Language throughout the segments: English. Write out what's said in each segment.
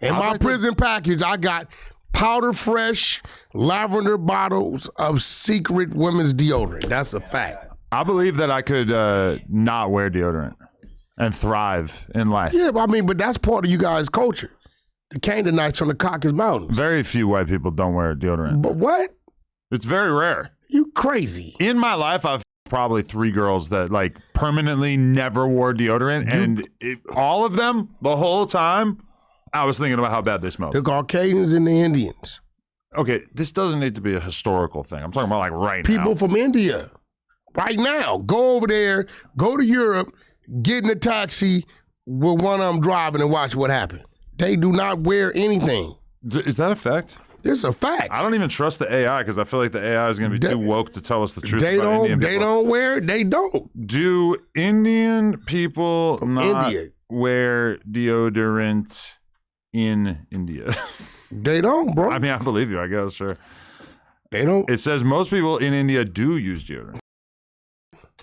In my prison package, I got powder fresh lavender bottles of secret women's deodorant. That's a fact. I believe that I could not wear deodorant and thrive in life. Yeah, but that's part of you guys' culture. The Canaanites from the Caucasus Mountains. Very few white people don't wear deodorant. But what? It's very rare. You crazy. In my life, I've probably 3 girls that like permanently never wore deodorant, and all of them, the whole time, I was thinking about how bad they smelled. The Caucasians and the Indians. Okay, this doesn't need to be a historical thing. I'm talking about like right now. People from India. Right now. Go over there, go to Europe, get in a taxi with one of them driving and watch what happened. They do not wear anything. Is that a fact? It's a fact. I don't even trust the AI because I feel like the AI is going to be too woke to tell us the truth. They about don't. Indian They people. don't wear it. They don't. Do Indian people From not India. wear deodorant in India? They don't, bro. I mean, I believe you. I guess sure. They don't. It says most people in India do use deodorant.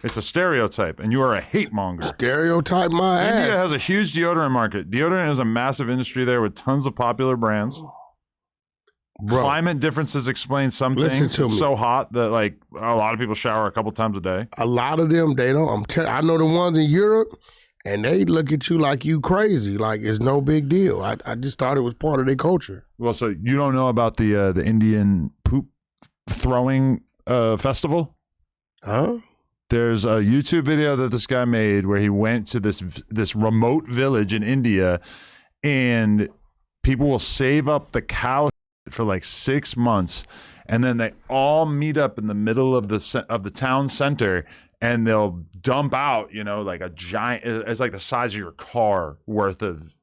It's a stereotype, and you are a hate monger. Stereotype my ass. India has a huge deodorant market. Deodorant is a massive industry there with tons of popular brands. Bro, Climate differences explain some Listen things. to It's me. so hot that like a lot of people shower a couple times a day. a lot of them, they don't. I know the ones in Europe, and they look at you like you crazy, like it's no big deal. I just thought it was part of their culture. Well, so you don't know about the Indian poop throwing festival? Huh? There's a YouTube video that this guy made where he went to this remote village in India, and people will save up the cow for like 6 months, and then they all meet up in the middle of the town center, and they'll dump out, like a giant. It's like the size of your car worth of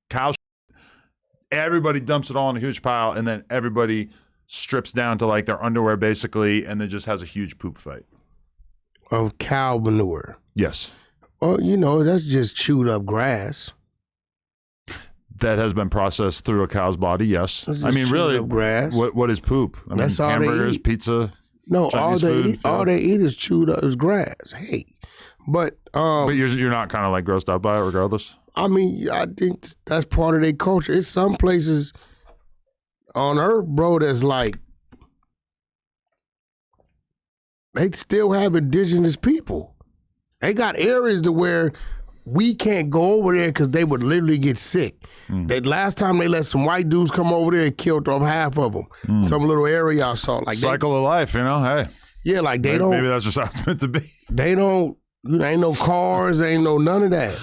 cow. Everybody dumps it all in a huge pile, and then everybody strips down to like their underwear basically, and then just has a huge poop fight. Of cow manure. Yes. Well, that's just chewed up grass. That has been processed through a cow's body, yes. That's I mean, just really, chewed up grass. what is poop? I That's mean, all they hamburgers, eat. pizza. No, Chinese food, all they eat is chewed up is grass. Hey, but But you're not kind of like grossed out by it, regardless. I mean, I think that's part of their culture. It's some places on Earth, bro, that's like they still have indigenous people. They got areas to where we can't go over there because they would literally get sick. That last time they let some white dudes come over there and killed off half of them. Some little area I saw. Like Cycle of life, Hey, yeah, like they maybe that's just how it's meant to be. They don't. Ain't no cars. Ain't no none of that.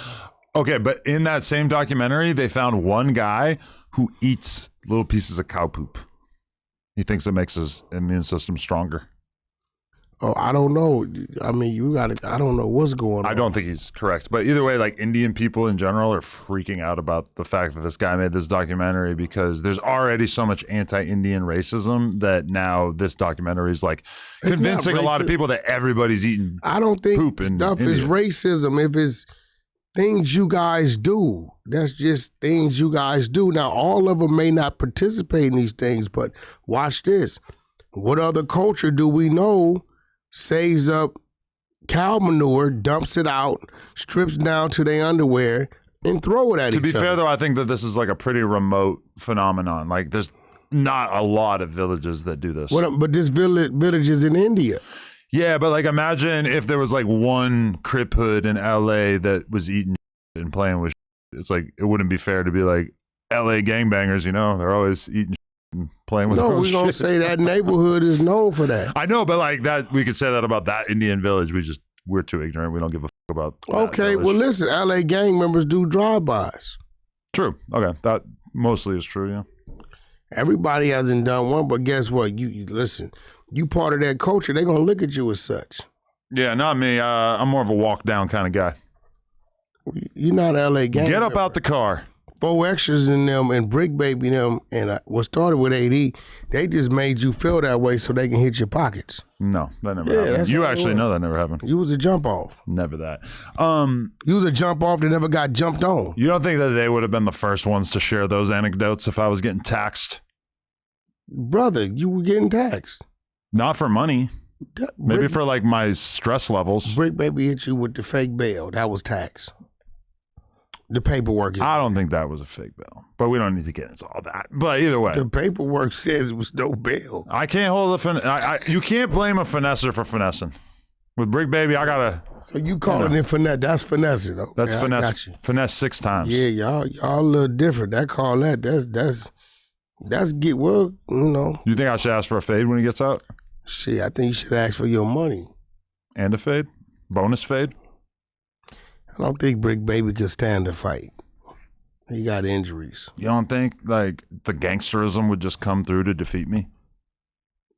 Okay, but in that same documentary, they found one guy who eats little pieces of cow poop. He thinks it makes his immune system stronger. Oh, I don't know. I mean, you got to. I don't know what's going on. I don't think he's correct. But either way, like Indian people in general are freaking out about the fact that this guy made this documentary because there's already so much anti-Indian racism that now this documentary is like It's convincing not a lot of racist. people that everybody's eating. I don't think poop in stuff is India. racism. If it's things you guys do, that's just things you guys do. Now, all of them may not participate in these things, but watch this. What other culture do we know saves up cow manure, dumps it out, strips down to their underwear, and throw it at To each be other? fair, though, I think that this is like a pretty remote phenomenon. Like there's not a lot of villages that do this. But this village is in India. Yeah, but like imagine if there was like one Crip hood in LA that was eating and playing with. It's like it wouldn't be fair to be like LA gangbangers. They're always eating and playing with. No, their own we're going to shit. say that neighborhood is known for that. I know, but like that, we could say that about that Indian village. We're too ignorant. We don't give a fuck about. that Okay, village. well, listen, LA gang members do drive-bys. True. Okay, that mostly is true. Yeah. Everybody hasn't done one, but guess what? You listen, you part of that culture, they're going to look at you as such. Yeah, not me. I'm more of a walk down kind of guy. You're not LA gang. Get up out the car. 4 extras in them and Brick Baby them and what started with AD, they just made you feel that way so they can hit your pockets. No, that never Yeah, happened. that's You how it actually was. know that never happened. You was a jump off. Never that. You was a jump off that never got jumped on. You don't think that they would have been the first ones to share those anecdotes if I was getting taxed? Brother, you were getting taxed. Not for money. Maybe Brick, for like my stress levels. Brick Baby hit you with the fake bail. That was tax. The paperwork is. I don't think that was a fake bail, but we don't need to get into all that. But either way, The paperwork says it was no bail. I can't hold you can't blame a finesser for finessing. With Brick Baby, I gotta. So you calling it finesse? That's finessing. Okay, That's finesse. I got you. Finesse 6 times. Yeah, y'all a little different. That's get well, you know. You think I should ask for a fade when he gets out? Shit, I think you should ask for your money. And a fade? Bonus fade? I don't think Brick Baby could stand a fight. He got injuries. You don't think like the gangsterism would just come through to defeat me?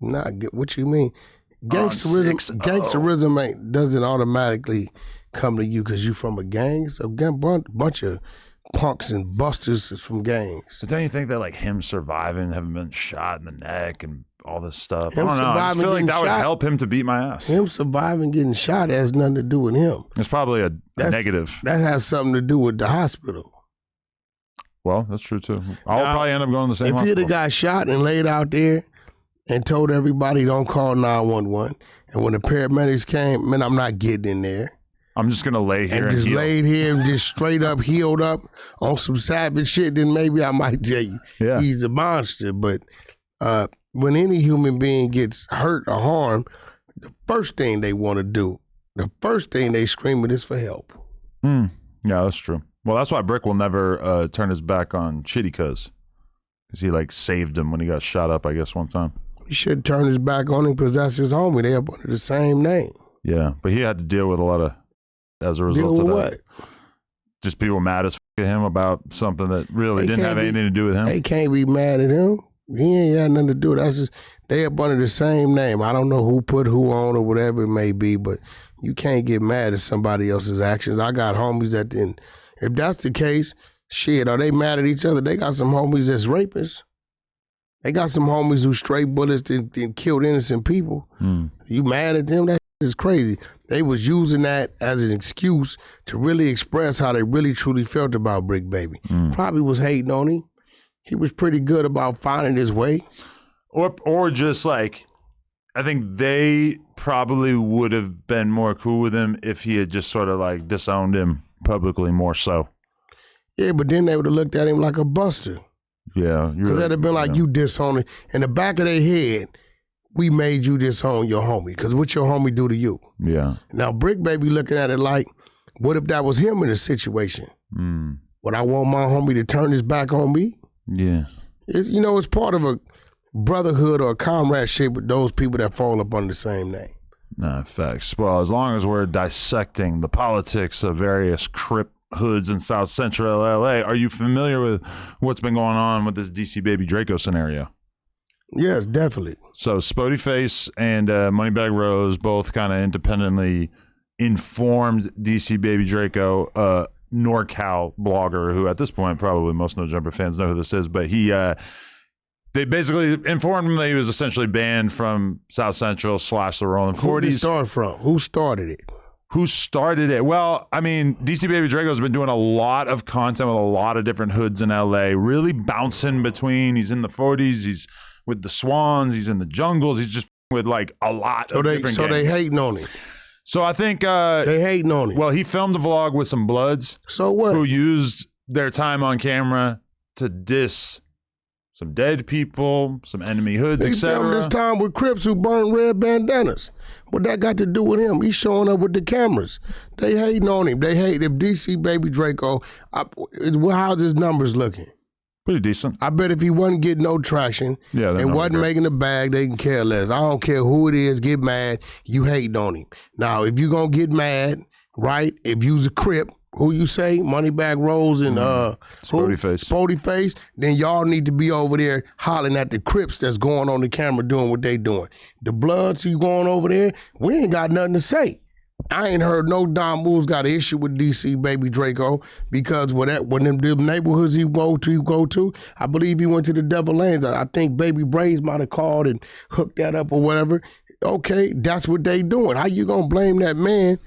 Nah, what you mean? Gangsterism doesn't automatically come to you because you from a gang. So bunch of punks and busters is from gangs. But don't you think that like him surviving, having been shot in the neck and all this stuff, Him I don't know. I just surviving feel like that getting would shot- help him to beat my ass. Him surviving getting shot has nothing to do with him. It's probably a negative. That has something to do with the hospital. Well, that's true too. I'll probably end up going to the same If he'd hospital. have got shot and laid out there and told everybody don't call 911, and when the paramedics came, man, I'm not getting in there. I'm just going to lay here And and just heal. laid here and just straight up healed up on some savage shit, then maybe I might tell you Yeah. he's a monster. But when any human being gets hurt or harmed, the first thing they want to do, the first thing they screaming is for help. Yeah, that's true. Well, that's why Brick will never turn his back on Chitty Cuz. Because he like saved him when he got shot up, I guess, one time. He should turn his back on him because that's his homie. They up under the same name. Yeah, but he had to deal with a lot of, as a result Deal of with that. Just people mad as at him about something that really They didn't have can't be- anything to do with him. They can't be mad at him. He ain't got nothing to do with it. That's just, they up under the same name. I don't know who put who on or whatever it may be, but you can't get mad at somebody else's actions. I got homies that didn't. If that's the case, shit, are they mad at each other? They got some homies that's rapists. They got some homies who straight bullets and killed innocent people. You mad at them? That is crazy. They was using that as an excuse to really express how they really truly felt about Brick Baby. Probably was hating on him. He was pretty good about finding his way. Or just like, I think they probably would have been more cool with him if he had just sort of like disowned him publicly more so. Yeah, but then they would have looked at him like a buster. Yeah. Because that'd have been like, you disowning. In the back of their head, we made you disown your homie. Because what your homie do to you? Yeah. Now, Brick Baby looking at it like, what if that was him in a situation? Would I want my homie to turn his back on me? Yeah. It's part of a brotherhood or a comradeship with those people that fall up under the same name. Nah, facts. Well, as long as we're dissecting the politics of various Crip hoods in South Central LA, are you familiar with what's been going on with this DC Baby Draco scenario? Yes, definitely. So Spody Face and Moneybag Rose both kind of independently informed DC Baby Draco, NorCal blogger, who at this point probably most No Jumper fans know who this is, but they basically informed him that he was essentially banned from South Central / the Rolling 40s. Who did it start from? Who started it? Who started it? Well, I mean, DC Baby Draco's been doing a lot of content with a lot of different hoods in LA, really bouncing between. He's in the 40s, he's with the Swans, he's in the Jungles, he's just with like a lot of different So they gangs. hating on him. So I think They hating on him. well, he filmed a vlog with some Bloods So what? who used their time on camera to diss some dead people, some enemy hoods, He filmed this etc. time with Crips who burned red bandanas. What that got to do with him? He's showing up with the cameras. They hating on him. They hate if DC Baby Draco. How's his numbers looking? Pretty decent. I bet if he wasn't getting no traction Yeah, and wasn't making the bag, they can care less. I don't care who it is, get mad, you hating on him. Now, if you going to get mad, right, if you's a Crip, who you say, Moneybag Rose and Spody Face. Spody Face, then y'all need to be over there hollering at the Crips that's going on the camera doing what they doing. The Bloods who going over there, we ain't got nothing to say. I ain't heard no Don Moves got an issue with DC Baby Draco because when them neighborhoods he go to, I believe he went to the Devil Lanes. I think Baby Braves might have called and hooked that up or whatever. Okay, that's what they doing. How you gonna blame that man?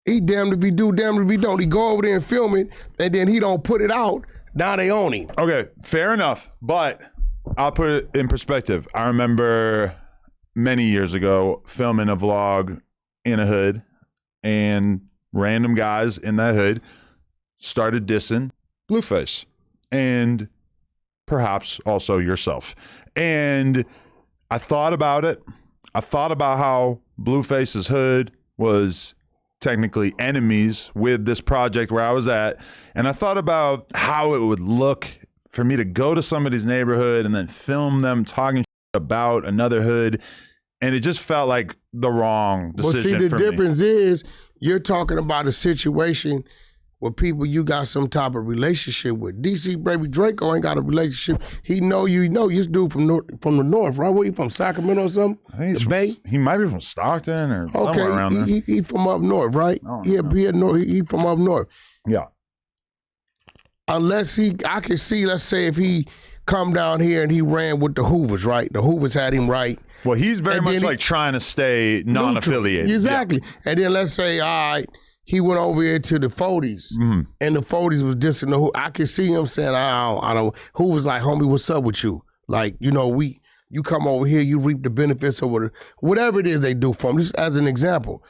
He damned if he do, damned if he don't. He go over there and film it, and then he don't put it out. Now they own him. Okay, fair enough. But I'll put it in perspective. I remember many years ago filming a vlog in a hood, and random guys in that hood started dissing Blueface and perhaps also yourself. And I thought about it. I thought about how Blueface's hood was technically enemies with this project where I was at. And I thought about how it would look for me to go to somebody's neighborhood and then film them talking about another hood. And it just felt like the wrong decision. Well, see, the difference is you're talking about a situation with people you got some type of relationship with. DC Baby Draco ain't got a relationship. He know you this dude from the north, right? Where you from, Sacramento or something? I think he might be from Stockton or somewhere around there. He from up north, right? He from up north. Yeah. Unless I can see, let's say if he come down here and he ran with the Hoovers, right? The Hoovers had him right. Well, he's very much like trying to stay non-affiliated. Exactly. Yeah. And then let's say, all right, he went over here to the 40s, and the 40s was dissing the Hoovers. I can see him saying, I don't. Hoover's like, homie, what's up with you? Like, you come over here, you reap the benefits of whatever it is they do for him. Just as an example,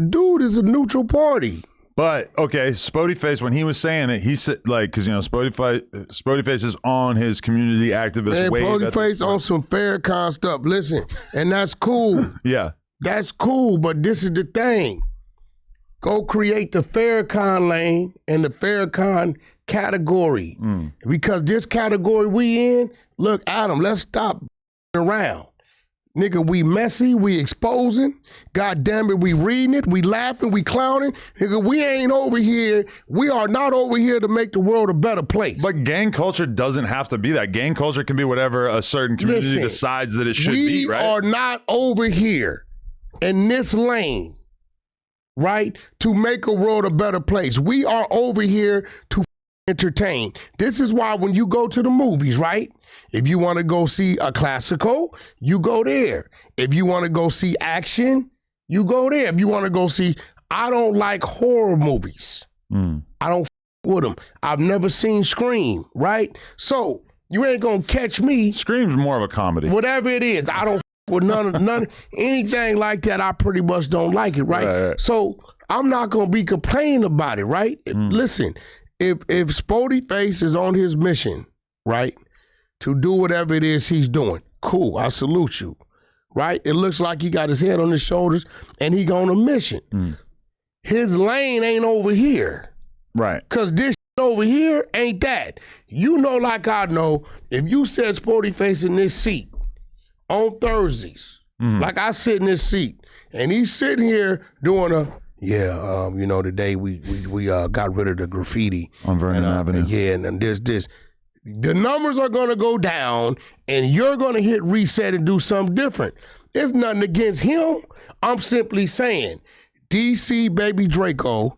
dude is a neutral party. But okay, Spodyface, when he was saying it, he said because Spodyface is on his community activist wave. Spodyface on some Farrakhan stuff. Listen, and that's cool. Yeah, that's cool. But this is the thing: go create the Farrakhan lane and the Farrakhan category, because this category we in. Look, Adam, let's stop around. Nigga, we messy, we exposing. God damn it, we reading it, we laughing, we clowning. Nigga, we ain't over here. We are not over here to make the world a better place. But gang culture doesn't have to be that. Gang culture can be whatever a certain community decides that it should be, right? We are not over here in this lane, right, to make a world a better place. We are over here to entertain. This is why when you go to the movies, right? If you want to go see a classical, you go there. If you want to go see action, you go there. If you want to go see, I don't like horror movies. I don't with them. I've never seen Scream, right? So you ain't gonna catch me. Scream's more of a comedy. Whatever it is, I don't with none anything like that. I pretty much don't like it, right? So I'm not gonna be complaining about it, right? Listen, if Spodyface is on his mission, right, to do whatever it is he's doing, cool, I salute you, right? It looks like he got his head on his shoulders and he on a mission. His lane ain't over here. Right. Because this over here ain't that. You know, like I know, if you said Spodyface in this seat on Thursdays, like I sit in this seat, and he's sitting here doing today we got rid of the graffiti on Vernon Avenue. Yeah, and there's this. The numbers are going to go down, and you're going to hit reset and do something different. It's nothing against him. I'm simply saying, DC Baby Draco,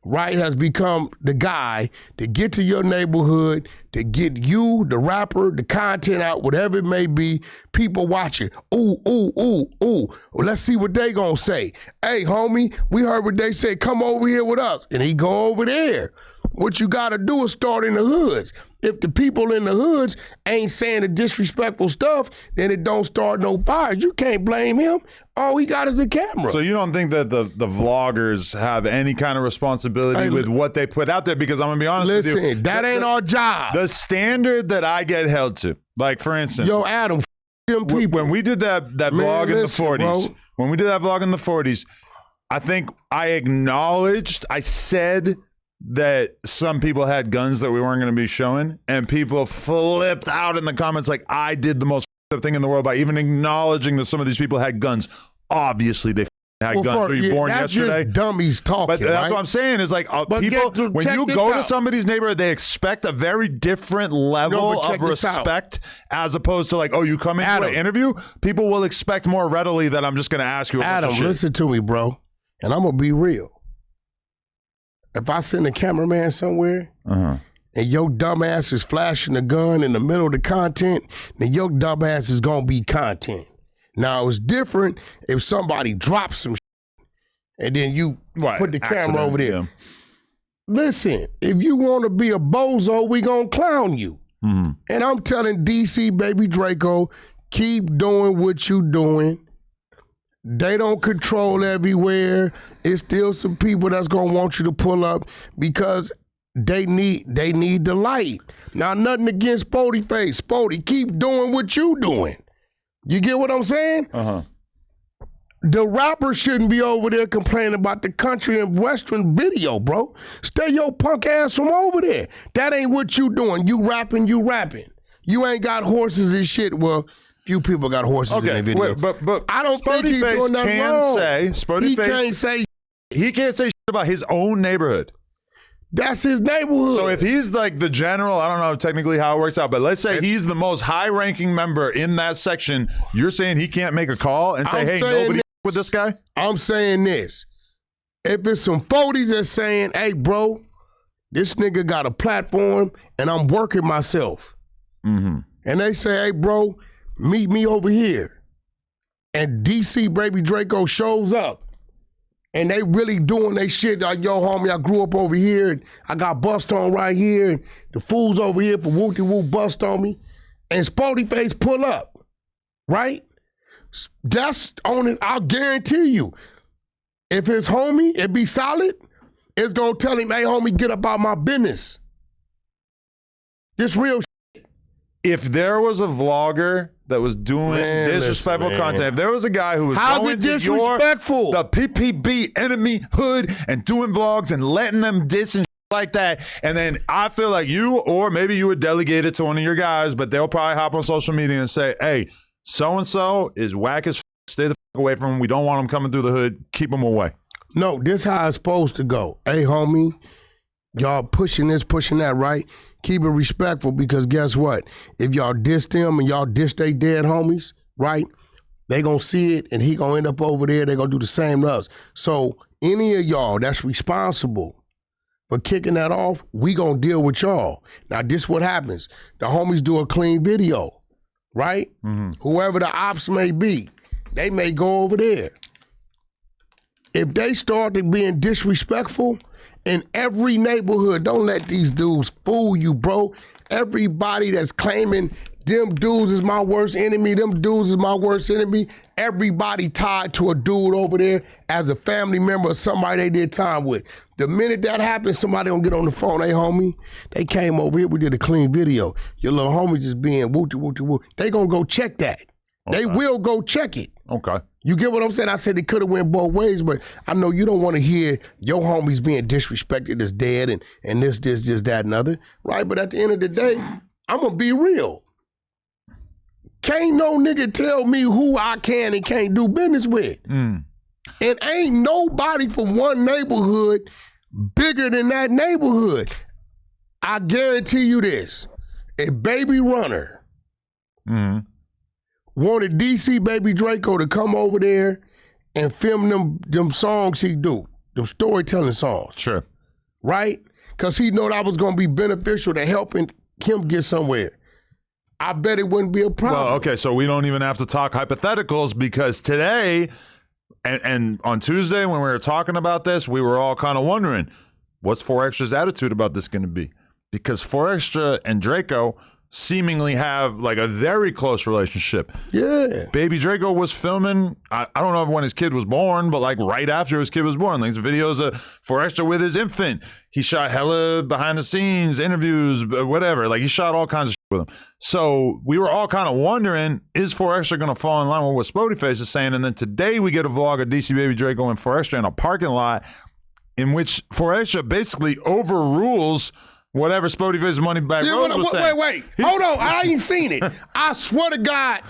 right, has become the guy to get to your neighborhood, to get you, the rapper, the content out, whatever it may be. People watching. Ooh. Well, let's see what they going to say. Hey, homie, we heard what they say. Come over here with us. And he go over there. What you got to do is start in the hoods. If the people in the hoods ain't saying the disrespectful stuff, then it don't start no fires. You can't blame him. All he got is a camera. So you don't think that the vloggers have any kind of responsibility with what they put out there? Because I'm going to be honest with you. Listen, that ain't our job. The standard that I get held to, like for instance. Yo, Adam, them people. When we did that vlog in the 40s, when we did that vlog in the 40s, I think I said that some people had guns that we weren't going to be showing, and people flipped out in the comments like I did the most thing in the world by even acknowledging that some of these people had guns. Obviously, they had guns. Were you born yesterday? That's just dummies talking. But that's what I'm saying is like people, when you go to somebody's neighborhood, they expect a very different level of respect as opposed to like, oh, you come into an interview. People will expect more readily that I'm just going to ask you a bunch of shit. Listen to me, bro, and I'm going to be real. If I send a cameraman somewhere and your dumbass is flashing a gun in the middle of the content, then your dumbass is going to be content. Now, it's different if somebody drops some shit and then you put the camera over there. Yeah. Listen, if you want to be a bozo, we going to clown you. And I'm telling DC Baby Draco, keep doing what you doing. They don't control everywhere. It's still some people that's going to want you to pull up because they need the light. Now, nothing against Spody Face. Spody, keep doing what you doing. You get what I'm saying? Uh-huh. The rapper shouldn't be over there complaining about the country and western video, bro. Stay your punk ass from over there. That ain't what you doing. You rapping. You ain't got horses and shit. Well, few people got horses in their video. But I don't think he's doing nothing wrong. He can't say shit about his own neighborhood. That's his neighborhood. So if he's like the general, I don't know technically how it works out, but let's say he's the most high-ranking member in that section, you're saying he can't make a call and say, hey, nobody with this guy? I'm saying this. If it's some 40s that's saying, hey, bro, this nigga got a platform and I'm working myself. Mm-hmm. And they say, hey, bro, meet me over here. And DC Baby Draco shows up. And they really doing they shit like, yo, homie, I grew up over here and I got bust on right here and the fools over here for woo-de-woo bust on me. And Spody Face pull up, right? That's on it. I'll guarantee you. If it's homie, it be solid, it's gonna tell him, hey, homie, get up out my business. This real shit. If there was a vlogger that was doing disrespectful content, if there was a guy who was going to the PPB enemy hood and doing vlogs and letting them diss and like that, and then I feel like you, or maybe you would delegate it to one of your guys, but they'll probably hop on social media and say, hey, so-and-so is whack as stay the fuck away from him. We don't want him coming through the hood. Keep him away. No, this how it's supposed to go. Hey, homie, y'all pushing this, pushing that, right? Keep it respectful, because guess what? If y'all diss them and y'all diss they dead homies, right? They gonna see it and he gonna end up over there. They gonna do the same to us. So any of y'all that's responsible for kicking that off, we gonna deal with y'all. Now this what happens. The homies do a clean video, right? Mm-hmm. Whoever the ops may be, they may go over there. If they started being disrespectful in every neighborhood, don't let these dudes fool you, bro. Everybody that's claiming them dudes is my worst enemy, them dudes is my worst enemy, everybody tied to a dude over there as a family member or somebody they did time with. The minute that happens, somebody gonna get on the phone, hey homie, they came over here, we did a clean video. Your little homie just being woo-woo-woo. They gonna go check that. Okay. They will go check it. Okay. You get what I'm saying? I said it could have went both ways, but I know you don't want to hear your homies being disrespected as dead and this, that, and other, right? But at the end of the day, I'm going to be real. Can't no nigga tell me who I can and can't do business with. And ain't nobody from one neighborhood bigger than that neighborhood. I guarantee you this. A Baby Runner wanted DC Baby Draco to come over there and film them songs he do, them storytelling songs. Sure. Right? Because he know that was going to be beneficial to helping him get somewhere. I bet it wouldn't be a problem. Well, okay, so we don't even have to talk hypotheticals, because today and on Tuesday when we were talking about this, we were all kind of wondering, what's 4Extra's attitude about this going to be? Because 4Extra and Draco seemingly have like a very close relationship. Yeah. Baby Draco was filming, I don't know when his kid was born, but like right after his kid was born. Like videos of 4Extra with his infant. He shot hella behind the scenes, interviews, whatever. Like he shot all kinds of shit with him. So we were all kind of wondering, is 4Extra going to fall in line with what Spody Face is saying? And then today we get a vlog of DC Baby Draco and 4Extra in a parking lot in which 4Extra basically overrules whatever Spody Face's money back Rose was saying. Wait. Hold on. I ain't seen it. I swear to God,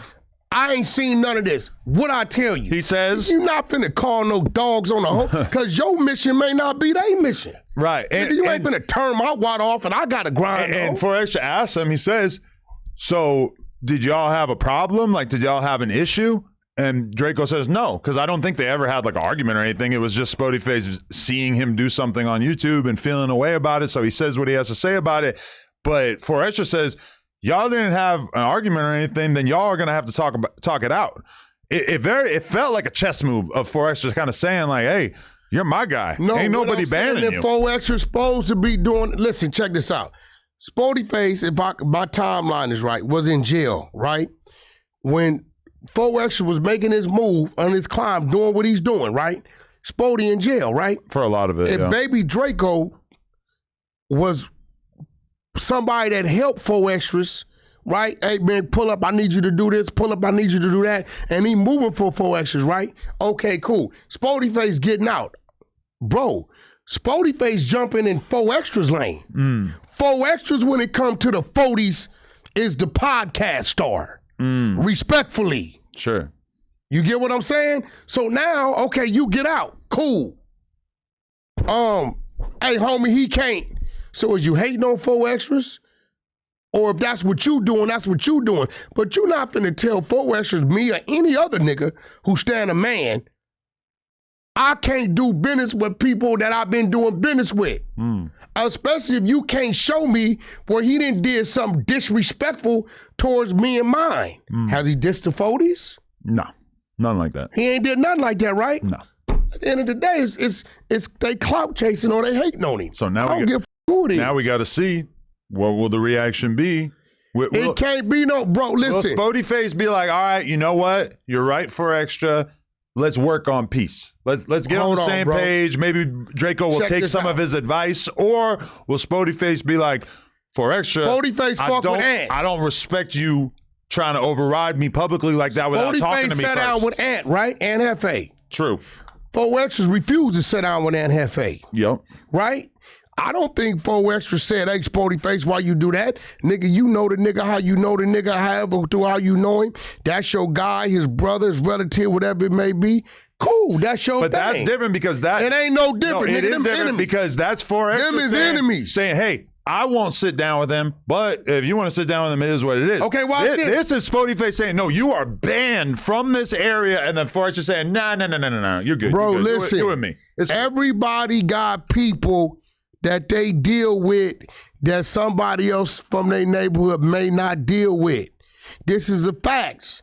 I ain't seen none of this. What I tell you? He says, you not finna call no dogs on the home, because your mission may not be their mission. Right. And you ain't finna turn my water off and I gotta grind. And 4Extra asks him, he says, so did y'all have a problem? Like, did y'all have an issue? And Draco says no, because I don't think they ever had like an argument or anything. It was just Spody Face seeing him do something on YouTube and feeling a way about it. So he says what he has to say about it. But 4Extra says, y'all didn't have an argument or anything, then y'all are going to have to talk it out. It felt like a chess move of 4Extra kind of saying like, hey, you're my guy. No, ain't nobody banning you. 4Extra supposed to be doing, listen, check this out. Spody Face, if my timeline is right, was in jail, right? When 4Extra was making his move on his climb, doing what he's doing, right? Spody in jail, right? For a lot of it, and Baby Draco was somebody that helped 4 Extras, right? Hey, man, pull up, I need you to do this. Pull up, I need you to do that. And he moving for 4 Extras, right? Okay, cool. Spody Face getting out. Bro, Spody Face jumping in 4 Extras lane. 4 Extras when it comes to the 40s is the podcast star. Respectfully. Sure. You get what I'm saying? So now, okay, you get out. Cool. Hey, homie, he can't. So is you hating on 4 Extras? Or if that's what you doing, that's what you doing. But you're not finna tell 4 Extras, me or any other nigga who stand a man, I can't do business with people that I've been doing business with. Especially if you can't show me where he didn't did something disrespectful towards me and mine. Has he dissed the 40s? No, nothing like that. He ain't did nothing like that, right? No. At the end of the day, it's they clout chasing or they hating on him. So now I don't give a fuck with him. Now we got to see what will the reaction be. It can't be no, bro, listen. Will Spody Face be like, all right, you know what? You're right for extra. Let's work on peace. Let's get on the same page. Maybe Draco will take some of his advice, or will Spody Face be like, for extra, Spody Face fuck with Ant. I don't respect you trying to override me publicly like that without talking to me sat first. down with Ant, right? Ant Hefe. True. 4 Extras refused to sit down with Ant Hefe. Yep. Right? I don't think 4 Extras said, hey, Spody Face, why you do that? Nigga, you know the nigga how you know the nigga, however, through how you know him. That's your guy, his brother, his relative, whatever it may be. Cool, that's your thing. But that's different because that... It ain't no different, no, nigga. It is them different enemies. because that's 4 Extras Them is enemies. saying, hey, I won't sit down with him, but if you want to sit down with him, it is what it is. Okay, watch this. This is Spody Face saying, no, you are banned from this area, and then 4 Extras saying, no, you're good. Bro, you're good. listen. You and me. Everybody got people that they deal with that somebody else from their neighborhood may not deal with. This is a fact.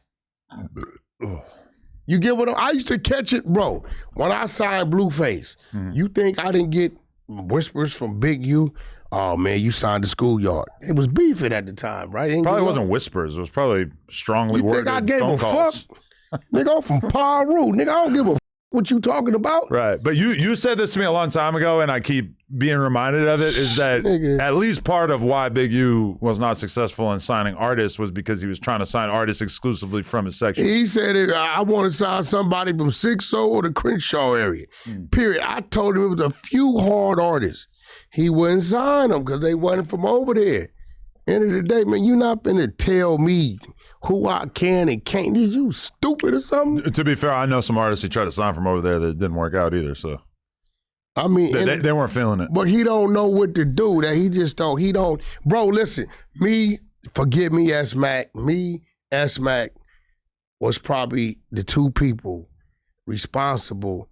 You get what I used to catch it, bro. When I signed Blueface, you think I didn't get whispers from Big U? Oh man, you signed the schoolyard. It was beefing at the time, right? Probably wasn't whispers. It was probably strongly worded. You think I gave phone a calls. fuck? Nigga, I'm from Paru. Nigga, I don't give a fuck what you talking about. Right. But you said this to me a long time ago, and I keep being reminded of it, is that at least part of why Big U was not successful in signing artists was because he was trying to sign artists exclusively from his section. He said, I want to sign somebody from 60 or the Crenshaw area. Period. I told him it was a few hard artists. He wouldn't sign them because they wasn't from over there. End of the day, man, you're not going to tell me who I can and can't. Is you stupid or something? To be fair, I know some artists he tried to sign from over there that didn't work out either. So, I mean, they weren't feeling it. But he don't know what to do. That he just don't. He don't. Bro, listen. Forgive me, S-Mac. S-Mac was probably the two people responsible.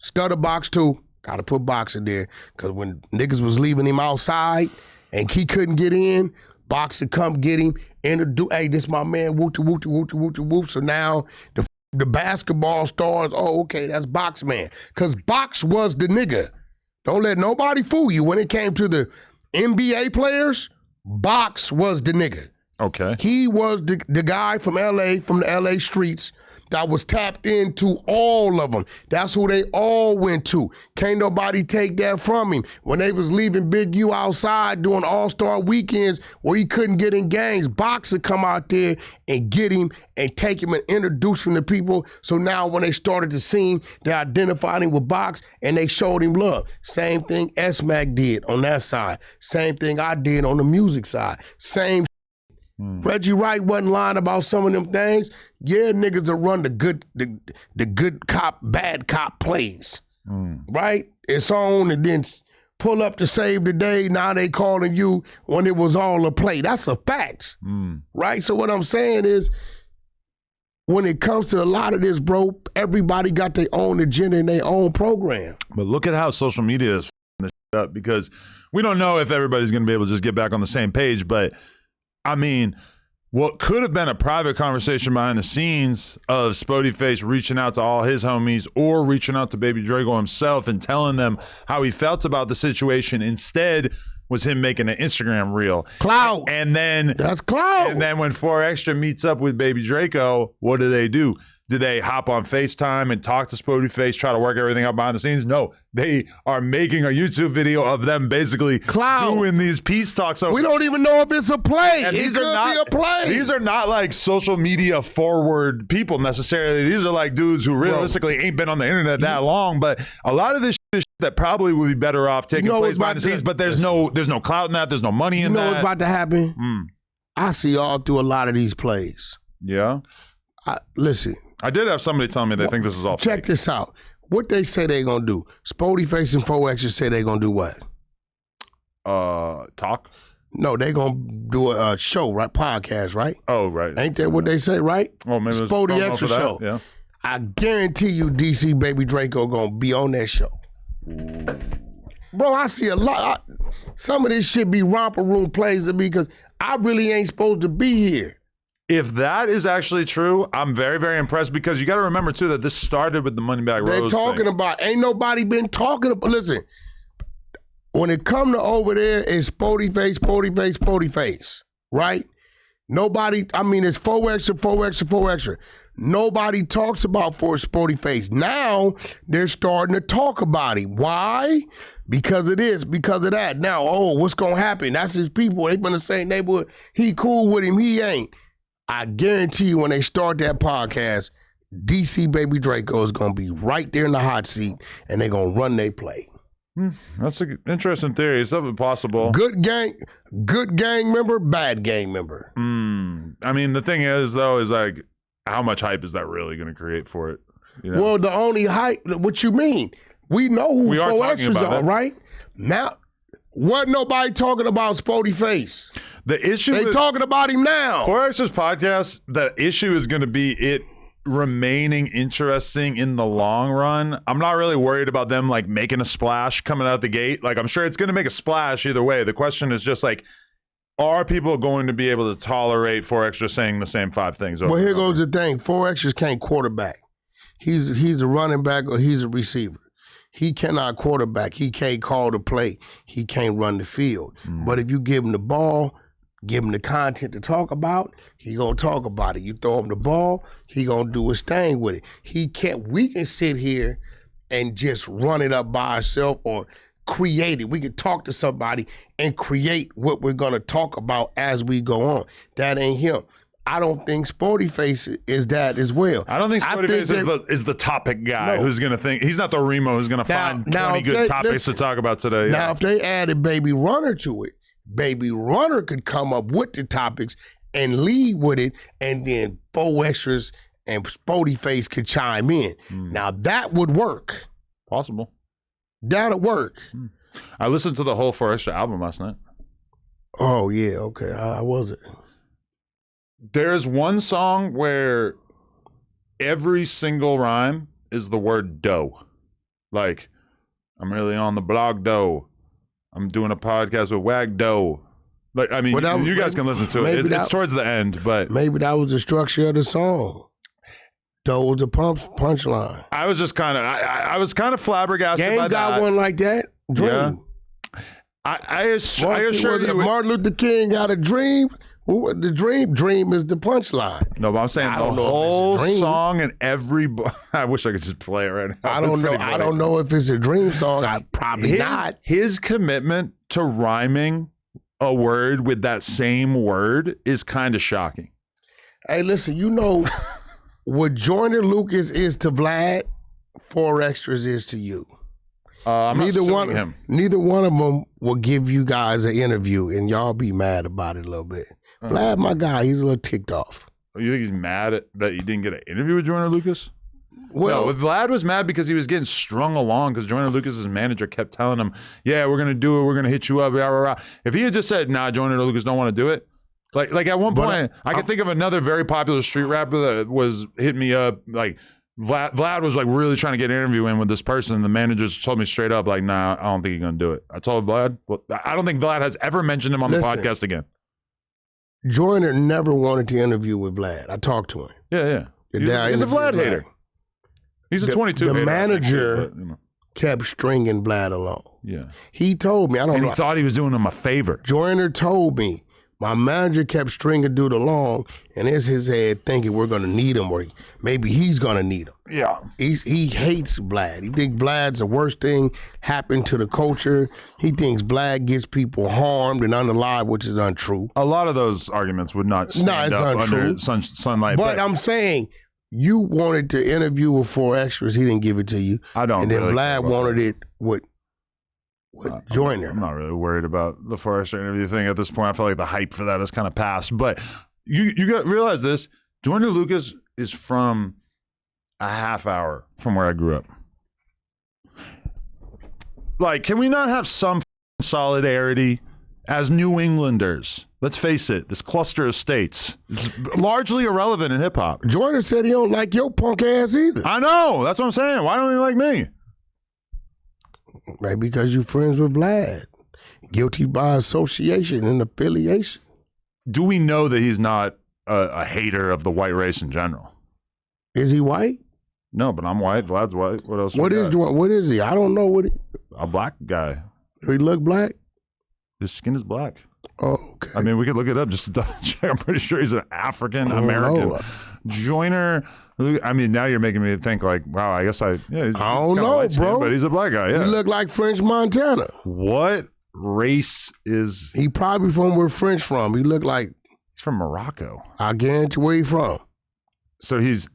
Stutterbox too. Got to put Box in there because when niggas was leaving him outside and he couldn't get in, Box would come get him. Hey, this my man, whoop. So now the basketball stars, oh, okay, that's Box man. Because Box was the nigga. Don't let nobody fool you. When it came to the NBA players, Box was the nigga. Okay. He was the guy from LA, from the LA streets, that was tapped into all of them. That's who they all went to. Can't nobody take that from him. When they was leaving Big U outside doing all-star weekends where he couldn't get in gangs, Box would come out there and get him and take him and introduce him to people. So now when they started to see him, they identified him with Box and they showed him love. Same thing S-Mac did on that side. Same thing I did on the music side. Same Reggie Wright wasn't lying about some of them things. Yeah, niggas will run the good cop, bad cop plays. Right? It's on and then pull up to save the day. Now they calling you when it was all a play. That's a fact. Right? So what I'm saying is when it comes to a lot of this, bro, everybody got their own agenda and their own program. But look at how social media is f***ing this shit up because we don't know if everybody's going to be able to just get back on the same page, but I mean, what could have been a private conversation behind the scenes of Spody Face reaching out to all his homies or reaching out to Baby Drago himself and telling them how he felt about the situation instead was him making an Instagram reel. Clout. And then That's clout. And then when 4 Extra meets up with Baby Draco, what do? Do they hop on FaceTime and talk to Spotify, try to work everything out behind the scenes? No, they are making a YouTube video of them basically doing these peace talks. So we don't even know if it's a play. and It these could are not be a play. These are not like social media forward people necessarily. These are like dudes who realistically ain't been on the internet that long. But a lot of this shit is shit that probably would be better off taking place behind the scenes. But there's no clout in that. There's no money in that. You know what's about to happen? I see all through a lot of these plays. Yeah. Listen. I did have somebody tell me they think this is all Check fake. this out. What they say they gonna do? Spotify and 4 Extra say they gonna do what? Talk? No, they gonna do a show, right? Podcast, right? Oh, right. Ain't that what they say, right? Well, maybe there's Spody promo Extra for that. show. Yeah. I guarantee you, DC Baby Draco gonna be on that show. Bro, I see a lot. Some of this shit be romper room plays to me because I really ain't supposed to be here. If that is actually true, I'm very, very impressed because you got to remember, too, that this started with the Moneybag They're Rose talking thing. about, ain't nobody been talking about, listen, when it come to over there, it's Spody face, right? Nobody, I mean, it's 4 Extra. Nobody talks about Spody face. Now, they're starting to talk about him. Why? Because of this, because of that. Now, what's going to happen? That's his people. They from the same neighborhood. He cool with him. He ain't. I guarantee you when they start that podcast, DC Baby Draco is going to be right there in the hot seat, and they're going to run their play. That's an interesting theory. It's definitely possible. Good gang member, bad gang member. I mean, the thing is, though, is like, how much hype is that really going to create for it? You know? Well, the only hype, what you mean? We know who We are 4 talking Extras about are, it. right? Now, wasn't nobody talking about Spody face. The issue They with talking about him now. 4 Extra's podcast, the issue is going to be it remaining interesting in the long run. I'm not really worried about them like making a splash coming out the gate. Like, I'm sure it's going to make a splash either way. The question is just like, are people going to be able to tolerate 4 Extra saying the same 5 things over Well, here and over? goes the thing. 4 Extras can't quarterback. He's a running back or he's a receiver. He cannot quarterback. He can't call the play. He can't run the field. But if you give him the ball, give him the content to talk about, he gonna talk about it. You throw him the ball, he gonna do his thing with it. We can sit here and just run it up by ourselves or create it. We can talk to somebody and create what we're gonna talk about as we go on. That ain't him. I don't think Spody Face is that as well. I don't think Spody Face is the topic guy who's going to think. He's not the Remo who's going to find 20 good topics to talk about today. Now, if they added Baby Runner to it, Baby Runner could come up with the topics and lead with it, and then 4 Extras and Spody Face could chime in. Now, that would work. Possible. That'll work. I listened to the whole 4 Extra album last night. Oh, yeah, okay. How was it? There's one song where every single rhyme is the word dough. Like, I'm really on the blog dough. I'm doing a podcast with Wack dough. Like, I mean, you guys can listen to it. It's towards the end, but maybe that was the structure of the song. Dough was the punchline. I was just kind of, I was kind of flabbergasted Game by that. got one like that. Dream. Yeah. I assure you, Martin Luther King got a dream. The dream is the punchline. No, but I'm saying the whole song and every. I wish I could just play it right now. I don't know. I don't know if it's a dream song. Probably not. His commitment to rhyming a word with that same word is kind of shocking. Hey, listen. You know what Joyner Lucas is to Vlad, 4 Extras is to you. Neither one of them will give you guys an interview, and y'all be mad about it a little bit. Vlad, my guy, he's a little ticked off. You think he's mad that you didn't get an interview with Joyner Lucas? Well, no, Vlad was mad because he was getting strung along because Joyner Lucas's manager kept telling him, "Yeah, we're gonna do it. We're gonna hit you up." Rah, rah, rah. If he had just said, "Nah, Joyner Lucas don't want to do it," like at one point, I can think of another very popular street rapper that was hitting me up. Like Vlad was like really trying to get an interview in with this person. And the manager just told me straight up, like, "Nah, I don't think he's gonna do it." I told Vlad, well, I don't think Vlad has ever mentioned him on the podcast again. Joyner never wanted to interview with Vlad. I talked to him. Yeah. He's a Vlad hater. He's a 22 the hater. Manager, kept stringing Vlad along. Yeah. He told me, I don't And know. he thought he was doing him a favor. Joyner told me, my manager kept stringing dude along, and in his head thinking we're going to need him, or maybe he's going to need him. Yeah. He hates Vlad. He thinks Vlad's the worst thing happened to the culture. He thinks Vlad gets people harmed and unalive, which is untrue. A lot of those arguments would not stand it's up untrue. under sunlight. But I'm saying, you wanted to interview with 4 extras. He didn't give it to you. I don't. And then really Vlad wanted it with Joyner. I'm not really worried about the Forrester interview thing at this point. I feel like the hype for that has kind of passed. But you got to realize this. Joyner Lucas is from a half hour from where I grew up. Like, can we not have some solidarity as New Englanders? Let's face it, this cluster of states is largely irrelevant in hip hop. Joyner said he don't like your punk ass either. I know. That's what I'm saying. Why don't he like me? Maybe because you friends with Vlad. Guilty by association and affiliation. Do we know that he's not a hater of the white race in general? Is he white? No, but I'm white. Vlad's white. What else? What is he? I don't know what he. A black guy. He look black? His skin is black. Oh, okay. I mean, we could look it up just to double check. I'm pretty sure he's an African American. Joyner. I mean, now you're making me think like, wow, I guess he's I don't know, light skin, bro. but he's a black guy. Yeah. He look like French Montana. What race is he? Probably from where French from. He look like. He's from Morocco. I guarantee where he from. So he's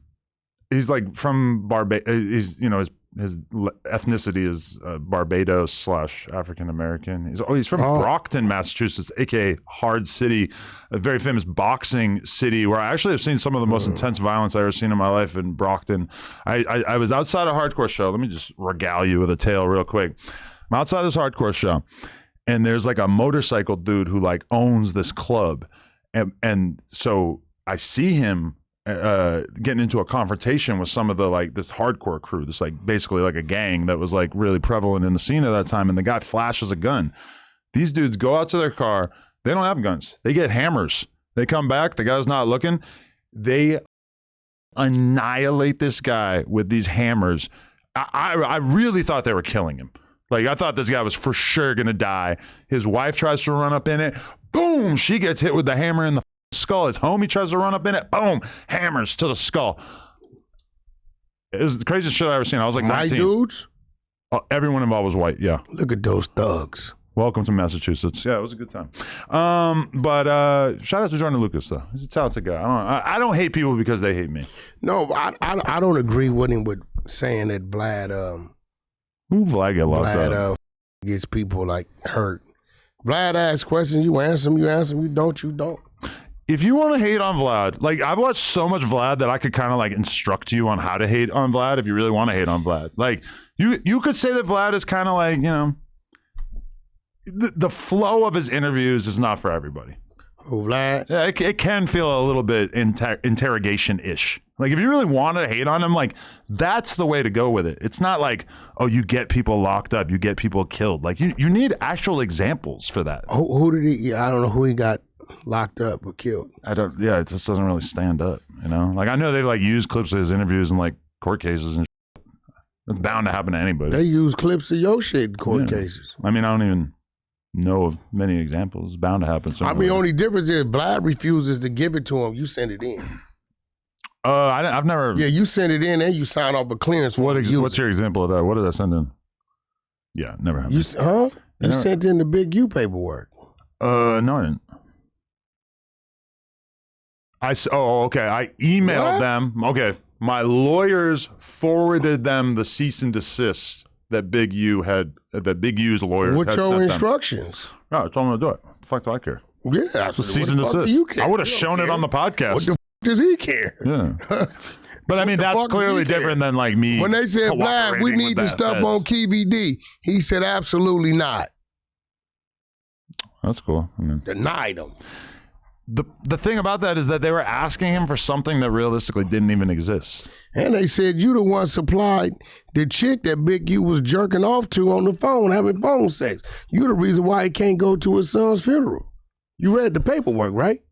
like from Barbados. He's his ethnicity is Barbados / African American. He's from Brockton, Massachusetts, aka Hard City, a very famous boxing city where I actually have seen some of the most intense violence I've ever seen in my life in Brockton. I was outside a hardcore show. Let me just regale you with a tale real quick. I'm outside this hardcore show, and there's like a motorcycle dude who like owns this club, and so I see him getting into a confrontation with some of the like this hardcore crew, this like basically like a gang that was like really prevalent in the scene at that time, and the guy flashes a gun. These dudes go out to their car. They don't have guns. They get hammers. They come back. The guy's not looking. They annihilate this guy with these hammers. I really thought they were killing him. Like, I thought this guy was for sure gonna die. His wife tries to run up in it. Boom! She gets hit with the hammer in the skull. His homie tries to run up in it. Boom! Hammers to the skull. It was the craziest shit I ever seen. I was like 19. White dudes? Everyone involved was white. Yeah. Look at those thugs. Welcome to Massachusetts. Yeah, it was a good time. But shout out to Joyner Lucas though. He's a talented guy. I don't hate people because they hate me. No, I don't agree with him with saying that Vlad Who Vlad get locked up? Gets people like hurt. Vlad asks questions, you answer them, you don't. If you want to hate on Vlad, like I've watched so much Vlad that I could kind of like instruct you on how to hate on Vlad if you really want to hate on Vlad. Like you could say that Vlad is kind of like, you know, the flow of his interviews is not for everybody. Oh, Vlad? Yeah, it can feel a little bit interrogation-ish. Like if you really want to hate on him, like that's the way to go with it. It's not like, oh, you get people locked up, you get people killed. Like you need actual examples for that. Who did he? I don't know who he got locked up or killed. Yeah, it just doesn't really stand up, you know? Like I know they've like used clips of his interviews in like court cases and shit. It's bound to happen to anybody. They use clips of your shit in court cases. I mean, I don't even know of many examples. It's bound to happen. I mean, only difference is Vlad refuses to give it to him. You send it in. I've never. Yeah, you send it in and you sign off a clearance. What's your example of that? What did I send in? Yeah, never happened. You sent in the Big U paperwork. No, I didn't. Okay. I emailed them. Okay, my lawyers forwarded them the cease and desist that Big U had. That Big U's lawyers. With had your sent instructions. Them. No, I told them to do it. What the fuck do I care? Yeah, that's cease and desist. I would have shown it on the podcast. What the does he care? Yeah. But I mean, that's clearly different than like me. When they said, Vlad, we need the stuff on KVD, he said, absolutely not. That's cool. Denied him. The thing about that is that they were asking him for something that realistically didn't even exist. And they said, you the one supplied the chick that Big U was jerking off to on the phone, having phone sex. You the reason why he can't go to his son's funeral. You read the paperwork, right?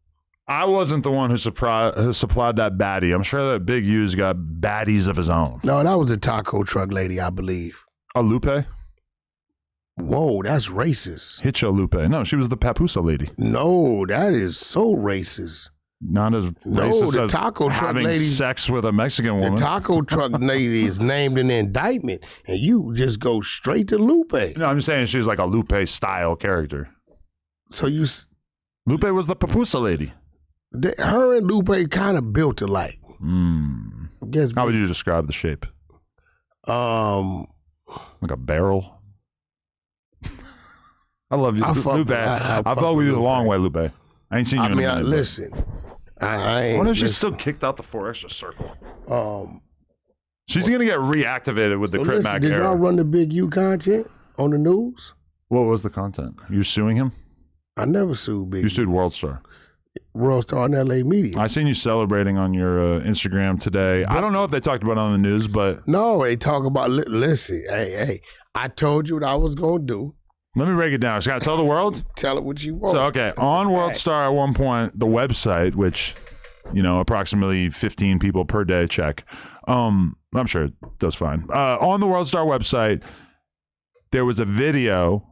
I wasn't the one who supplied that baddie. I'm sure that Big U's got baddies of his own. No, that was a taco truck lady, I believe. A Lupe? Whoa, that's racist. Hitcho Lupe. No, she was the Papusa lady. No, that is so racist. Not as No, racist the as taco truck having lady- sex with a Mexican woman. The taco truck lady is named in the indictment, and you just go straight to Lupe. No, I'm saying she's like a Lupe style character. So Lupe was the Papusa lady. her and Lupe kind of built alike. I guess. How would you describe the shape? Like a barrel. I love you, Lupe. I fought with you a long way, Lupe. I ain't seen you in a minute. Listen. I ain't. What if she's still kicked out the 4 extra circle? She's gonna get reactivated with the Crip Mac did era. y'all run the Big U content on the news? What was the content? You suing him? I never sued Big You sued WorldStar. WorldStar and LA Media. I seen you celebrating on your Instagram today. I don't know if they talked about it on the news, but No, they talk about. Listen, hey, I told you what I was gonna do. let me break it down. Just gotta tell the world. Tell it what you want. So, okay, on WorldStar at one point, the website, which, approximately 15 people per day check. I'm sure it does fine. On the WorldStar website, there was a video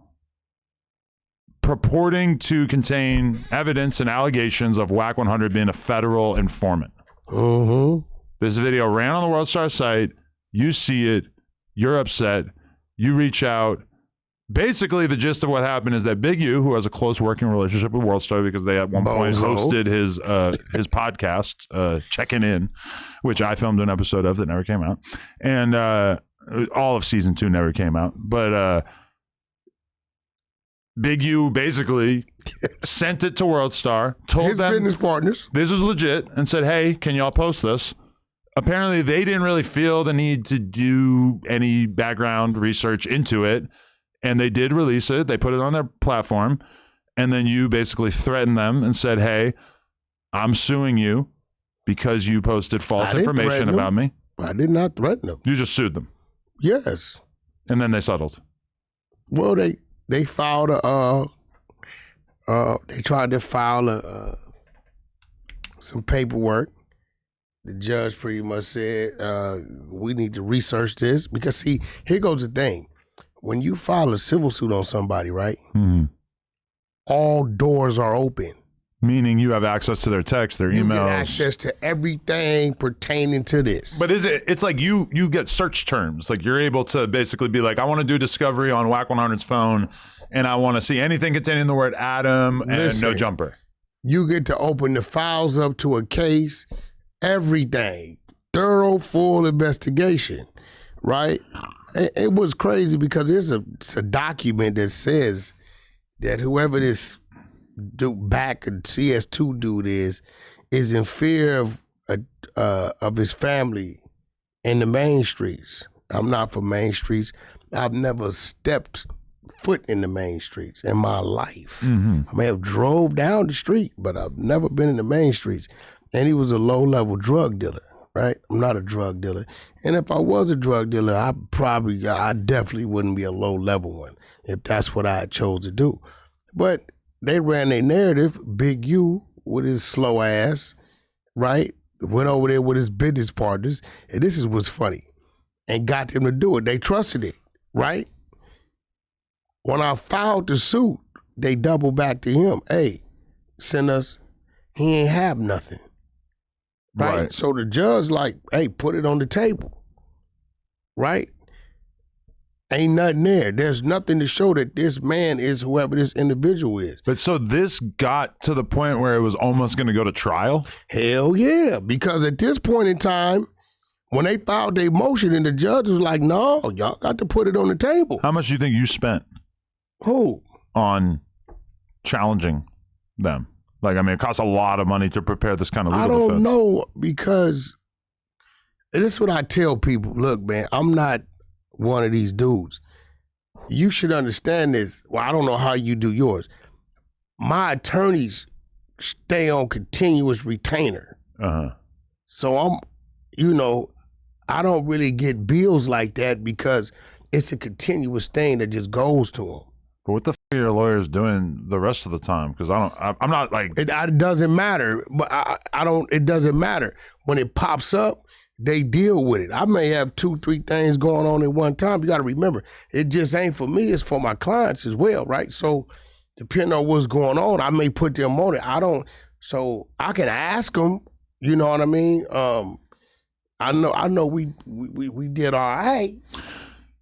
purporting to contain evidence and allegations of Wack 100 being a federal informant. Mm-hmm. This video ran on the WorldStar site. You see it. You're upset. You reach out. Basically, the gist of what happened is that Big U, who has a close working relationship with WorldStar because they at one point hosted his podcast, Checking In, which I filmed an episode of that never came out. And all of season 2 never came out. But Big U basically sent it to WorldStar, told His them business partners. this was legit, and said, hey, can y'all post this? Apparently, they didn't really feel the need to do any background research into it. And they did release it. They put it on their platform. And then you basically threatened them and said, hey, I'm suing you because you posted false information about me. I did not threaten them. You just sued them. Yes. And then they settled. Well, they filed they tried to file some paperwork. The judge pretty much said, we need to research this. Because, see, here goes the thing. When you file a civil suit on somebody, right, all doors are open. Meaning you have access to their texts, their emails. You get access to everything pertaining to this. But it's like you get search terms. Like you're able to basically be like, I want to do discovery on Wack 100's phone, and I want to see anything containing the word Adam and no jumper. You get to open the files up to a case, everything. Thorough, full investigation, right? It was crazy because it's a document that says that whoever this back CS2 dude is in fear of his family in the main streets. I'm not from main streets. I've never stepped foot in the main streets in my life. I may have drove down the street, but I've never been in the main streets. And he was a low-level drug dealer. Right? I'm not a drug dealer. And if I was a drug dealer, I definitely wouldn't be a low-level one if that's what I chose to do. But they ran their narrative, Big U with his slow ass, right? Went over there with his business partners, and this is what's funny, and got them to do it. They trusted it, right? When I filed the suit, they doubled back to him. Hey, send us, he ain't have nothing. Right? So the judge like, hey, put it on the table. Right? Ain't nothing there. There's nothing to show that this man is whoever this individual is. But so this got to the point where it was almost going to go to trial? Hell yeah. Because at this point in time, when they filed their motion and the judge was like, no, y'all got to put it on the table. How much do you think you spent? Who? On challenging them? Like, I mean, it costs a lot of money to prepare this kind of legal defense. I don't know, because this is what I tell people. Look, man, I'm not one of these dudes. You should understand this. Well, I don't know how you do yours. My attorneys stay on continuous retainer. So I don't really get bills like that because it's a continuous thing that just goes to them. But what the f are your lawyers doing the rest of the time? Because I'm not like... It doesn't matter. But I don't, it doesn't matter. When it pops up, they deal with it. I may have 2-3 things going on at one time. You got to remember, it just ain't for me. It's for my clients as well, right? So depending on what's going on, I may put them on it. I don't. So I can ask them. You know what I mean? I know. We did all right.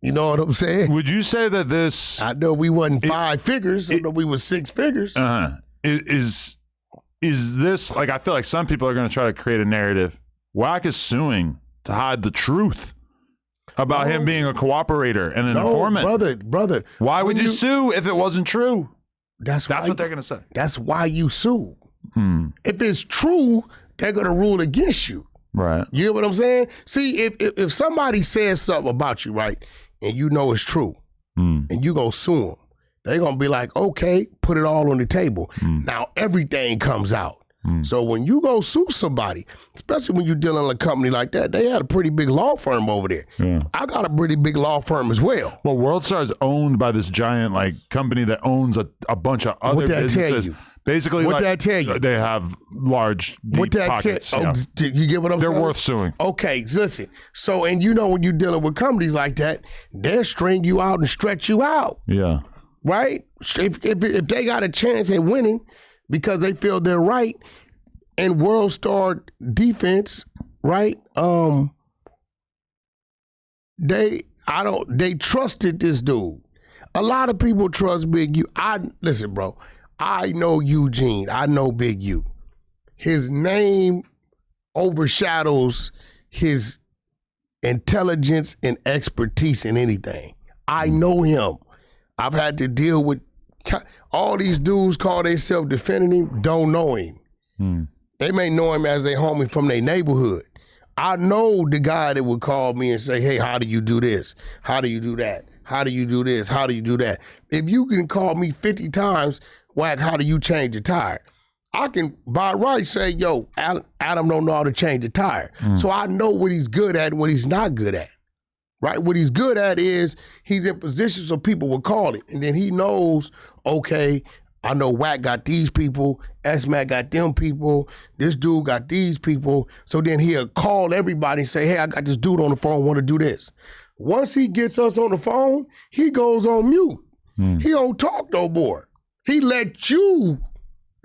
You know what I'm saying? Would you say that this? I know we wasn't 5 figures. I know we was 6 figures. Is this like? I feel like some people are going to try to create a narrative. Wack is suing to hide the truth about him being a cooperator and an informant. Brother. Why would you sue if it wasn't true? That's what they're going to say. That's why you sue. If it's true, they're going to rule against you. Right. You know what I'm saying? See, if somebody says something about you, right, and you know it's true, and you go sue them, they're going to be like, okay, put it all on the table. Now everything comes out. So when you go sue somebody, especially when you're dealing with a company like that, they had a pretty big law firm over there. Yeah. I got a pretty big law firm as well. Well, WorldStar is owned by this giant company that owns a bunch of other businesses. Tell you? Basically, what that tell you? They have large, deep pockets. You get what I'm saying? They're worth suing. Okay, listen. So, and you know when you're dealing with companies like that, they'll string you out and stretch you out. Yeah. Right? If they got a chance at winning because they feel they're right, and WorldStar defense, right? They trusted this dude. A lot of people trust Big U. Listen, bro. I know Eugene. I know Big U. His name overshadows his intelligence and expertise in anything. I know him. I've had to deal with all these dudes call themselves defending him, don't know him. They may know him as a homie from their neighborhood. I know the guy that would call me and say, hey, how do you do this? How do you do that? How do you do this? How do you do that? If you can call me 50 times, Wack, how do you change a tire? I can, by right, say, yo, Adam don't know how to change a tire. So I know what he's good at and what he's not good at, right? What he's good at is he's in positions so people will call it. And then he knows, okay, I know Wack got these people, S-Mac got them people, this dude got these people. So then he'll call everybody and say, hey, I got this dude on the phone, want to do this. Once he gets us on the phone, he goes on mute. He don't talk no more. He let you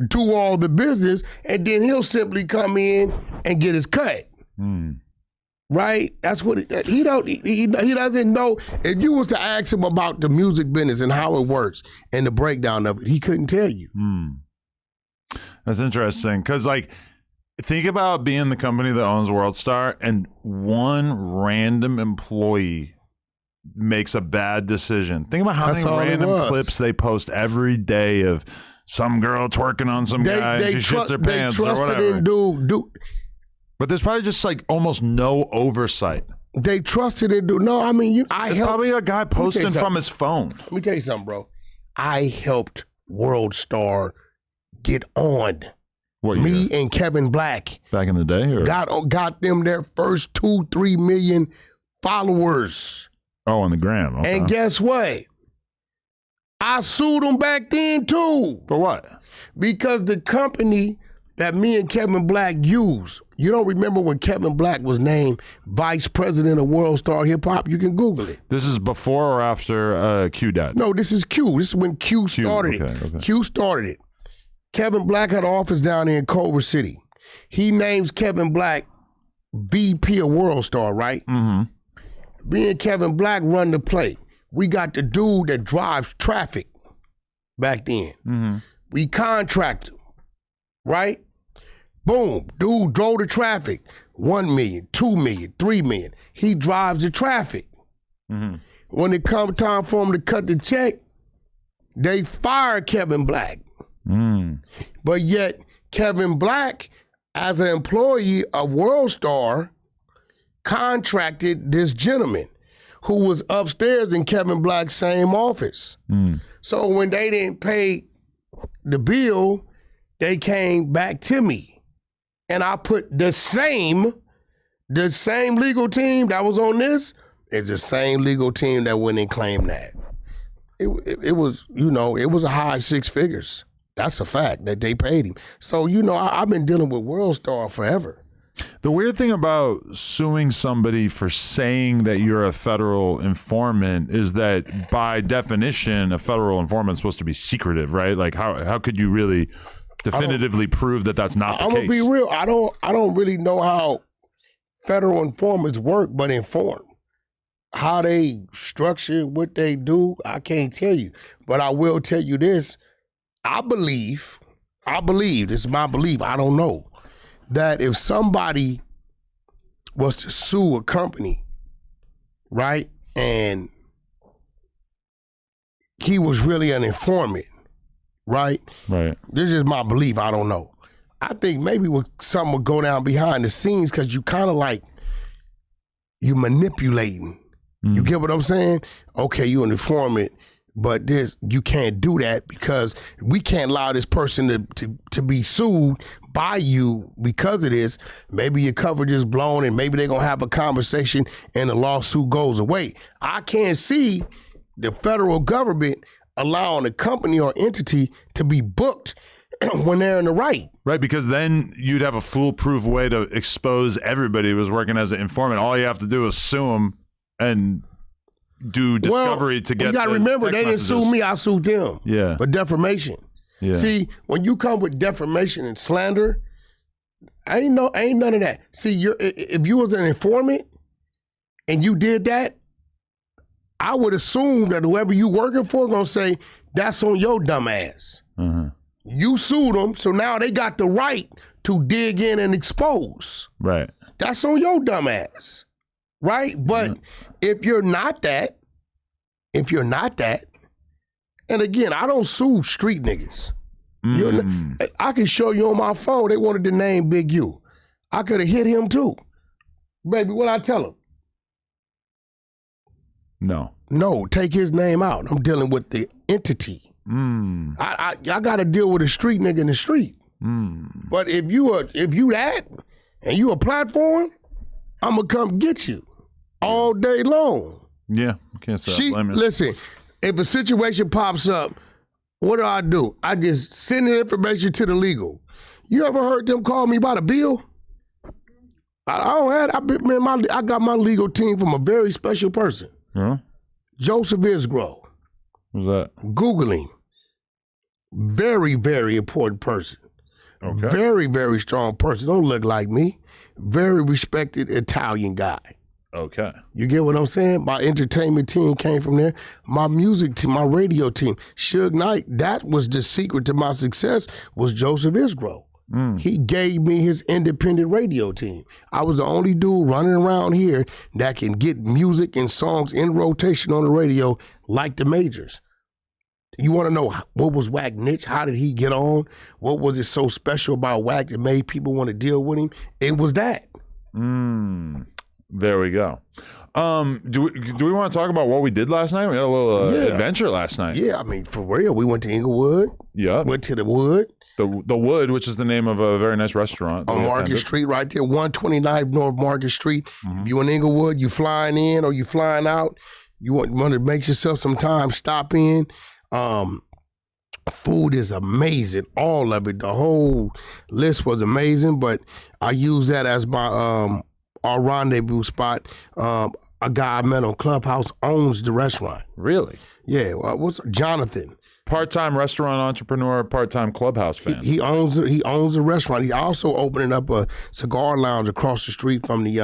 do all the business, and then he'll simply come in and get his cut. Right? That's what he doesn't know. If you was to ask him about the music business and how it works and the breakdown of it, he couldn't tell you. That's interesting because, think about being the company that owns WorldStar and one random employee makes a bad decision. Think about how many random clips they post every day of some girl twerking on some guy and she shits her pants or whatever. But there's probably just almost no oversight. They trusted in dude. No, I mean, it's probably a guy posting from his phone. Let me tell you something, bro. I helped WorldStar get on. Me and Kevin Black. Back in the day? Or? Got them their first 2-3 million followers. Oh, on the gram. Okay. And guess what? I sued them back then too. For what? Because the company that me and Kevin Black used, you don't remember when Kevin Black was named vice president of WorldStar Hip Hop? You can Google it. This is before or after Q died? No, this is Q. This is when Q started it. Okay. Q started it. Kevin Black had an office down there in Culver City. He names Kevin Black VP of WorldStar, right? Me and Kevin Black run the play. We got the dude that drives traffic back then. We contract him, right? Boom, dude drove the traffic. 1 million, 2 million, 3 million. He drives the traffic. When it comes time for him to cut the check, they fire Kevin Black. But yet Kevin Black, as an employee of WorldStar, contracted this gentleman who was upstairs in Kevin Black's same office. So when they didn't pay the bill, they came back to me. And I put the same legal team that was on this is the same legal team that went and claimed that. It was, it was a high 6 figures. That's a fact that they paid him. So, I've been dealing with WorldStar forever. The weird thing about suing somebody for saying that you're a federal informant is that by definition, a federal informant is supposed to be secretive, right? Like how could you really definitively prove that that's not the case? I'm gonna be real. I don't really know how federal informants work, but inform. How they structure what they do, I can't tell you. But I will tell you this. I believe, this is my belief, I don't know, that if somebody was to sue a company, right, and he was really an informant, right? Right. This is my belief, I don't know. I think maybe something would go down behind the scenes because you kind of like, you manipulating. You get what I'm saying? Okay, you an informant, but you can't do that because we can't allow this person to be sued by you because of this. Maybe your coverage is blown and maybe they're going to have a conversation and the lawsuit goes away. I can't see the federal government allowing a company or entity to be booked when they're in the right. Right, because then you'd have a foolproof way to expose everybody who was working as an informant. All you have to do is sue them and do discovery to get. You gotta remember, they didn't sue me, I sued them. Yeah. For defamation. Yeah. See, when you come with defamation and slander, ain't none of that. See, if you was an informant and you did that, I would assume that whoever you working for gonna say, that's on your dumb ass. You sued them, so now they got the right to dig in and expose. Right. That's on your dumb ass. Right? But if you're not that, and again, I don't sue street niggas. I can show you on my phone, they wanted to name Big U. I could have hit him too. Baby, what I tell him? No, take his name out. I'm dealing with the entity. I got to deal with a street nigga in the street. But if you that, and you a platform, I'm going to come get you all day long. Yeah, can't say Listen, if a situation pops up, what do? I just send the information to the legal. You ever heard them call me about a bill? I got my legal team from a very special person. Huh? Joseph Isgrove. Who's that? Googling. Very, very important person. Okay. Very, very strong person. Don't look like me. Very respected Italian guy. Okay. You get what I'm saying? My entertainment team came from there. My music team, my radio team, Suge Knight, that was the secret to my success, was Joseph Isgrove. He gave me his independent radio team. I was the only dude running around here that can get music and songs in rotation on the radio like the majors. You want to know what was Wack niche? How did he get on? What was it so special about Wack that made people want to deal with him? It was that. There we go. Do we want to talk about what we did last night? We had a little adventure last night. Yeah, I mean, for real. We went to Inglewood. Yeah. Went to the Wood. The Wood, which is the name of a very nice restaurant. On Market Street right there, 129 North Market Street. If you in Inglewood, you flying in or you flying out, you want to make yourself some time, stop in. Food is amazing. All of it. The whole list was amazing, but I use that as my our rendezvous spot. A guy I met on Clubhouse owns the restaurant. Really? Yeah. What's Jonathan? Part-time restaurant entrepreneur, part-time Clubhouse fan. He owns a restaurant. He also opening up a cigar lounge across the street from the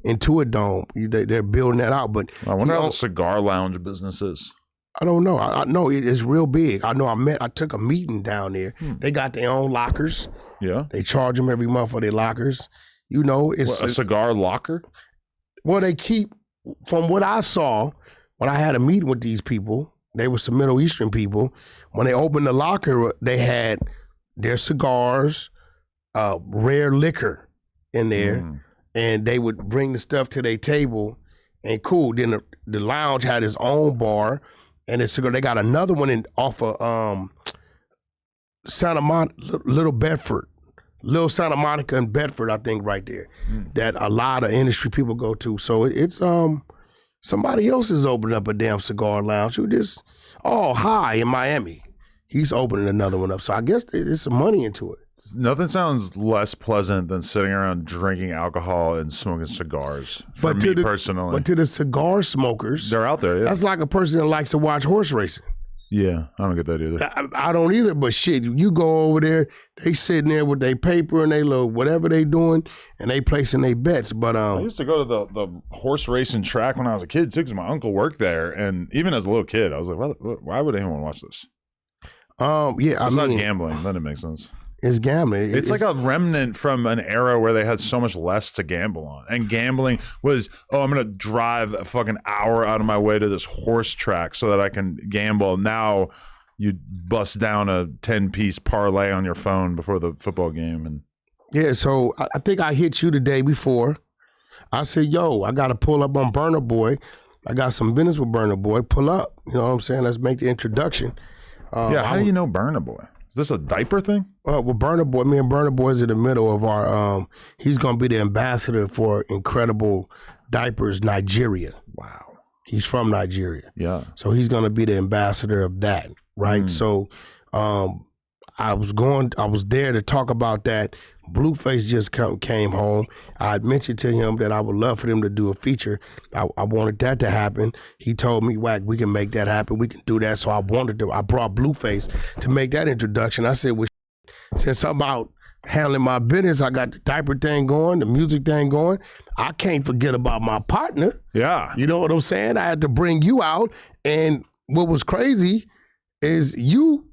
Intuit Dome. They're building that out. But I wonder how the cigar lounge business is. I don't know. I know it's real big. I know I took a meeting down there. They got their own lockers. Yeah. They charge them every month for their lockers. You know, it's a cigar locker? Well, they keep, from what I saw, when I had a meeting with these people, they were some Middle Eastern people. When they opened the locker, they had their cigars, rare liquor in there, and they would bring the stuff to their table, and cool. Then the lounge had its own bar, and they got another one off of Santa Monica, Little Bedford. Little Santa Monica and Bedford, I think, right there, that a lot of industry people go to. So it's somebody else is opening up a damn cigar lounge. High in Miami. He's opening another one up. So I guess there's some money into it. Nothing sounds less pleasant than sitting around drinking alcohol and smoking cigars. For me personally, but to the cigar smokers, they're out there. Yeah. That's like a person that likes to watch horse racing. Yeah, I don't get that either. I don't either, but shit, you go over there, they sitting there with their paper and they little whatever they doing, and they placing their bets. But I used to go to the horse racing track when I was a kid too, because my uncle worked there, and even as a little kid, I was like, why would anyone watch this? Yeah, besides gambling, then it makes sense. It's gambling. It's like a remnant from an era where they had so much less to gamble on. And gambling was, I'm going to drive a fucking hour out of my way to this horse track so that I can gamble. Now you bust down a 10-piece parlay on your phone before the football game. And yeah, so I think I hit you the day before. I said, yo, I got to pull up on Burner Boy. I got some business with Burner Boy. Pull up. You know what I'm saying? Let's make the introduction. How do you know Burner Boy? Is this a diaper thing? Well, Burner Boy, me and Burner Boy's in the middle of our, he's going to be the ambassador for Incredible Diapers Nigeria. Wow. He's from Nigeria. Yeah. So he's going to be the ambassador of that, right? So I was there to talk about that. Blueface just came home. I had mentioned to him that I would love for them to do a feature. I wanted that to happen. He told me, Wack, we can make that happen. We can do that. So I brought Blueface to make that introduction. I said, well, since I'm out handling my business, I got the diaper thing going, the music thing going. I can't forget about my partner. Yeah. You know what I'm saying? I had to bring you out. And what was crazy is you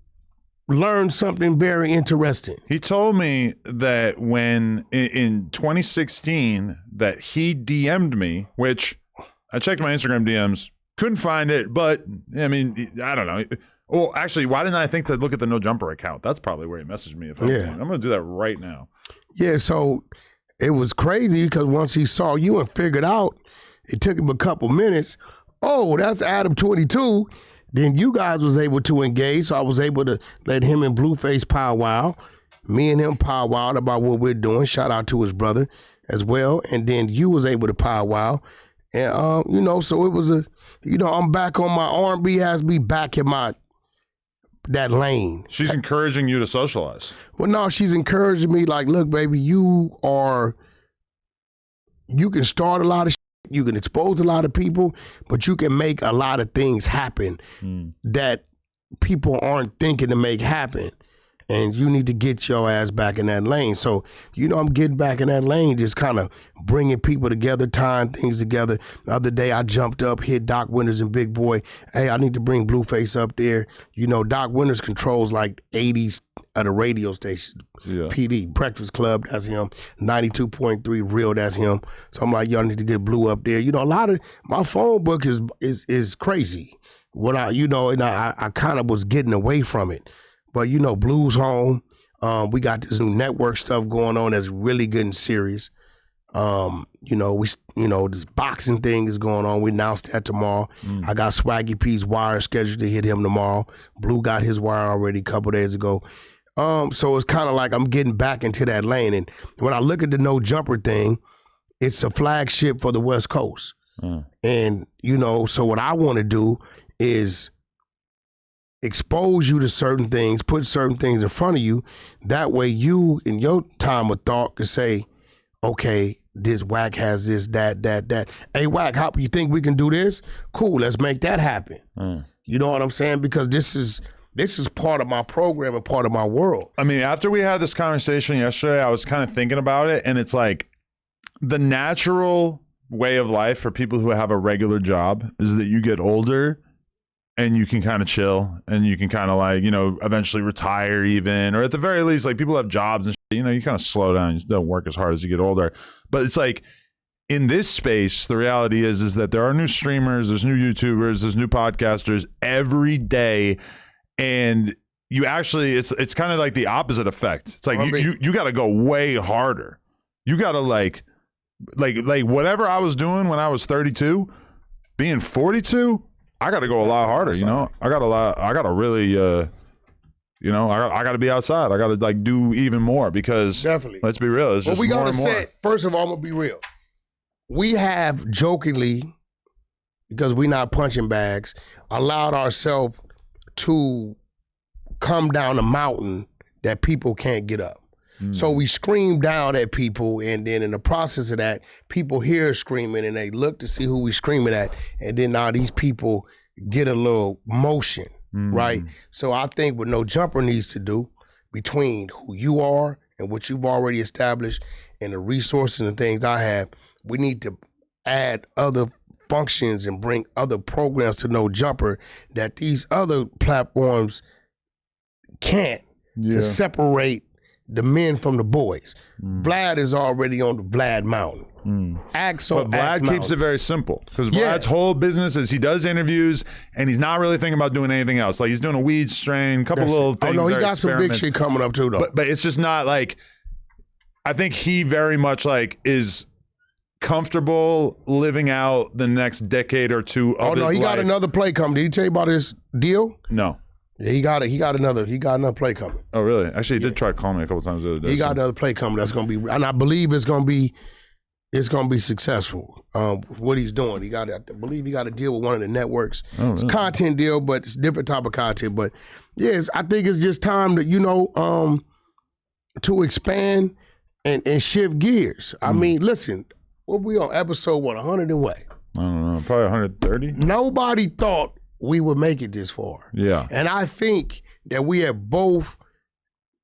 learned something very interesting. He told me that when in 2016 that he DM'd me, which I checked my Instagram DMs, couldn't find it, but I mean, I don't know. Well, actually, why didn't I think to look at the No Jumper account? That's probably where he messaged me. I'm going to do that right now. Yeah, so it was crazy because once he saw you and figured out, it took him a couple minutes. Oh, that's Adam 22. Then you guys was able to engage, so I was able to let him and Blueface powwow. Me and him powwowed about what we're doing. Shout out to his brother as well. And then you was able to powwow. And, so it was I'm back on my R&B has me back in that lane. She's encouraging you to socialize. Well, no, she's encouraging me like, look, baby, you can start a lot of shit. You can expose a lot of people, but you can make a lot of things happen that people aren't thinking to make happen. And you need to get your ass back in that lane. So, I'm getting back in that lane, just kind of bringing people together, tying things together. The other day, I jumped up, hit Doc Winters and Big Boy. Hey, I need to bring Blueface up there. Doc Winters controls like 80s of the radio stations. Yeah. PD, Breakfast Club, that's him. 92.3 Real, that's him. So I'm like, y'all need to get Blue up there. A lot of my phone book is crazy. And I kind of was getting away from it. But Blue's home. We got this new network stuff going on that's really good and serious. This boxing thing is going on. We announced that tomorrow. I got Swaggy P's wire scheduled to hit him tomorrow. Blue got his wire already a couple days ago. So it's kind of like I'm getting back into that lane. And when I look at the No Jumper thing, it's a flagship for the West Coast. And, so what I want to do is expose you to certain things, put certain things in front of you. That way you, in your time of thought, can say, okay, this Wack has this, that. Hey, Wack, how you think we can do this? Cool, let's make that happen. You know what I'm saying? Because this is part of my program and part of my world. I mean, after we had this conversation yesterday, I was kind of thinking about it, and it's like the natural way of life for people who have a regular job is that you get older and you can kind of chill and you can kind of like, eventually retire even, or at the very least, like people have jobs and shit, you kind of slow down. You don't work as hard as you get older. But it's like in this space, the reality is that there are new streamers, there's new YouTubers, there's new podcasters every day. And you actually, it's kind of like the opposite effect. It's like you got to go way harder. You got to like whatever I was doing when I was 32, being 42, I got to go a lot harder. I got to really, I got to be outside. I got to like do even more because definitely, let's be real. It's just we more and more. First of all, I'm gonna be real. We have jokingly, because we're not punching bags, allowed ourselves to come down a mountain that people can't get up. So we scream down at people, and then in the process of that, people hear screaming and they look to see who we screaming at, and then now these people get a little motion, right? So I think what No Jumper needs to do, between who you are and what you've already established and the resources and things I have, we need to add other functions and bring other programs to No Jumper that these other platforms can't, to separate the men from the boys. Vlad is already on the Vlad Mountain. Axe on But Vlad Axe keeps Mountain. it very simple because Vlad's whole business is he does interviews and he's not really thinking about doing anything else. Like he's doing a weed strain, a couple little things. Oh no, he or got some big experiments. shit coming up too though. But it's just not like, I think he very much like is comfortable living out the next decade or two of his life. He got another play coming. Did he tell you about his deal? No. Yeah, he got another play coming. Oh, really? Actually, he did try to call me a couple times the other day. He got another play coming that's gonna be, and I believe it's gonna be successful. What he's doing, I believe he got a deal with one of the networks. Oh, It's really? a content deal, but it's a different type of content. But yes, I think it's just time to to expand and shift gears. I mean, listen, what we on episode 100 and what? I don't know, probably 130. Nobody thought we would make it this far. Yeah. And I think that we have both,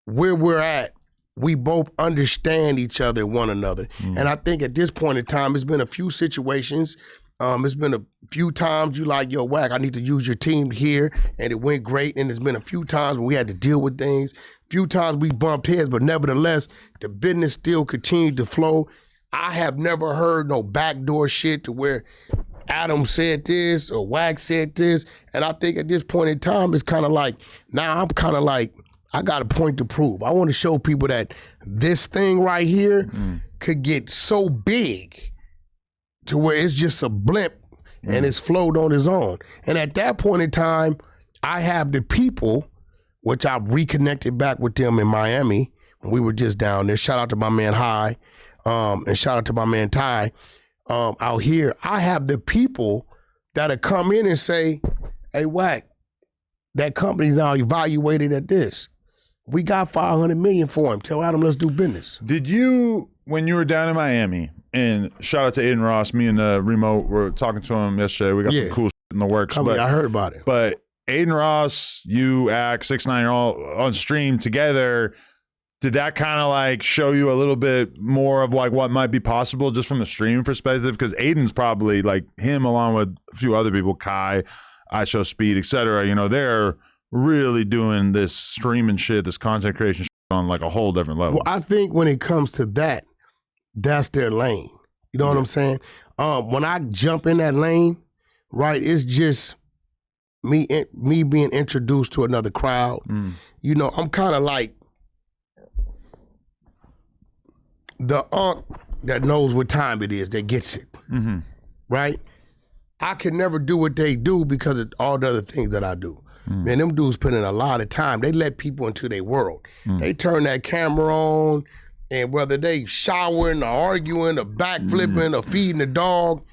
where we're at, we both understand each other, one another. And I think at this point in time, it's been a few situations. It's been a few times you like, yo, Wack, I need to use your team here, and it went great. And there's been a few times where we had to deal with things. A few times we bumped heads, but nevertheless, the business still continued to flow. I have never heard no backdoor shit to where Adam said this or Wack said this. And I think at this point in time, it's kind of like, now I'm kind of like, I got a point to prove. I want to show people that this thing right here could get so big to where it's just a blimp and it's flowed on its own. And at that point in time, I have the people, which I reconnected back with them in Miami when we were just down there. Shout out to my man High, and shout out to my man Ty out here. I have the people that'll come in and say, hey, Wack, that company's now evaluated at this. We got $500 million for him. Tell Adam, let's do business. Did you, when you were down in Miami, and shout out to Aiden Ross, me and Remote were talking to him yesterday. We got some cool shit in the works. I heard about it. But Aiden Ross, you, Act, 6ix9ine, are all on stream together. Did that kind of like show you a little bit more of like what might be possible just from a streaming perspective? Because Aiden's probably like him, along with a few other people, Kai, I Show Speed, etc. You know, they're really doing this streaming shit, this content creation shit on like a whole different level. Well, I think when it comes to that, that's their lane. You know what I'm saying? When I jump in that lane, right, it's just me being introduced to another crowd. You know, I'm kind of like the unk that knows what time it is that gets it, right? I can never do what they do because of all the other things that I do. Man, them dudes put in a lot of time. They let people into their world. They turn that camera on, and whether they showering or arguing or backflipping or feeding the dog,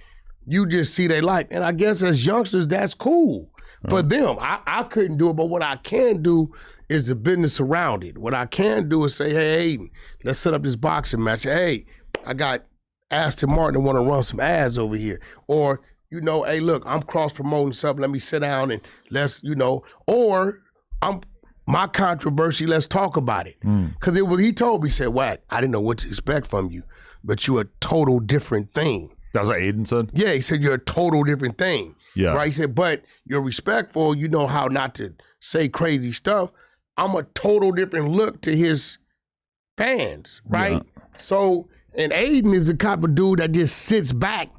you just see their life. And I guess as youngsters, that's cool for them. I couldn't do it, but what I can do is the business around it. What I can do is say, hey, Aiden, let's set up this boxing match. Hey, I got Aston Martin want to run some ads over here. Or, you know, hey, look, I'm cross-promoting something. Let me sit down and let's, you know, or my controversy, let's talk about it. Because he told me, he said, Wack, I didn't know what to expect from you, but you're a total different thing. That's what Aiden said? Yeah, he said, you're a total different thing. Yeah. Right? He said, but you're respectful. You know how not to say crazy stuff. I'm a total different look to his fans, right? Yeah. So, and Aiden is the type of dude that just sits back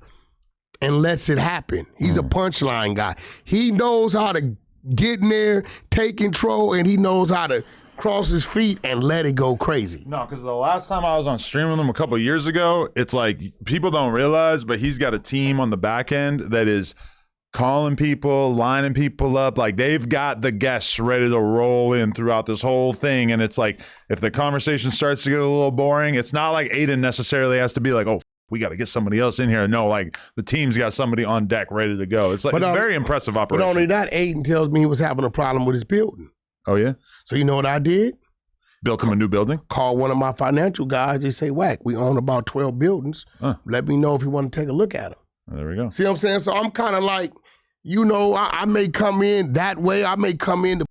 and lets it happen. He's a punchline guy. He knows how to get in there, take control, and he knows how to cross his feet and let it go crazy. No, because the last time I was on stream with him a couple of years ago, it's like people don't realize, but he's got a team on the back end that is calling people, lining people up. Like they've got the guests ready to roll in throughout this whole thing. And it's like, if the conversation starts to get a little boring, it's not like Aiden necessarily has to be like, oh, we got to get somebody else in here. No, like the team's got somebody on deck ready to go. It's like it's a very impressive operation. But only that, Aiden tells me he was having a problem with his building. Oh, yeah? So you know what I did? Built him a new building? Call one of my financial guys. They say, Wack, we own about 12 buildings. Let me know if you want to take a look at them. There we go. See what I'm saying? So I'm kind of like, you know, I may come in that way. I may come in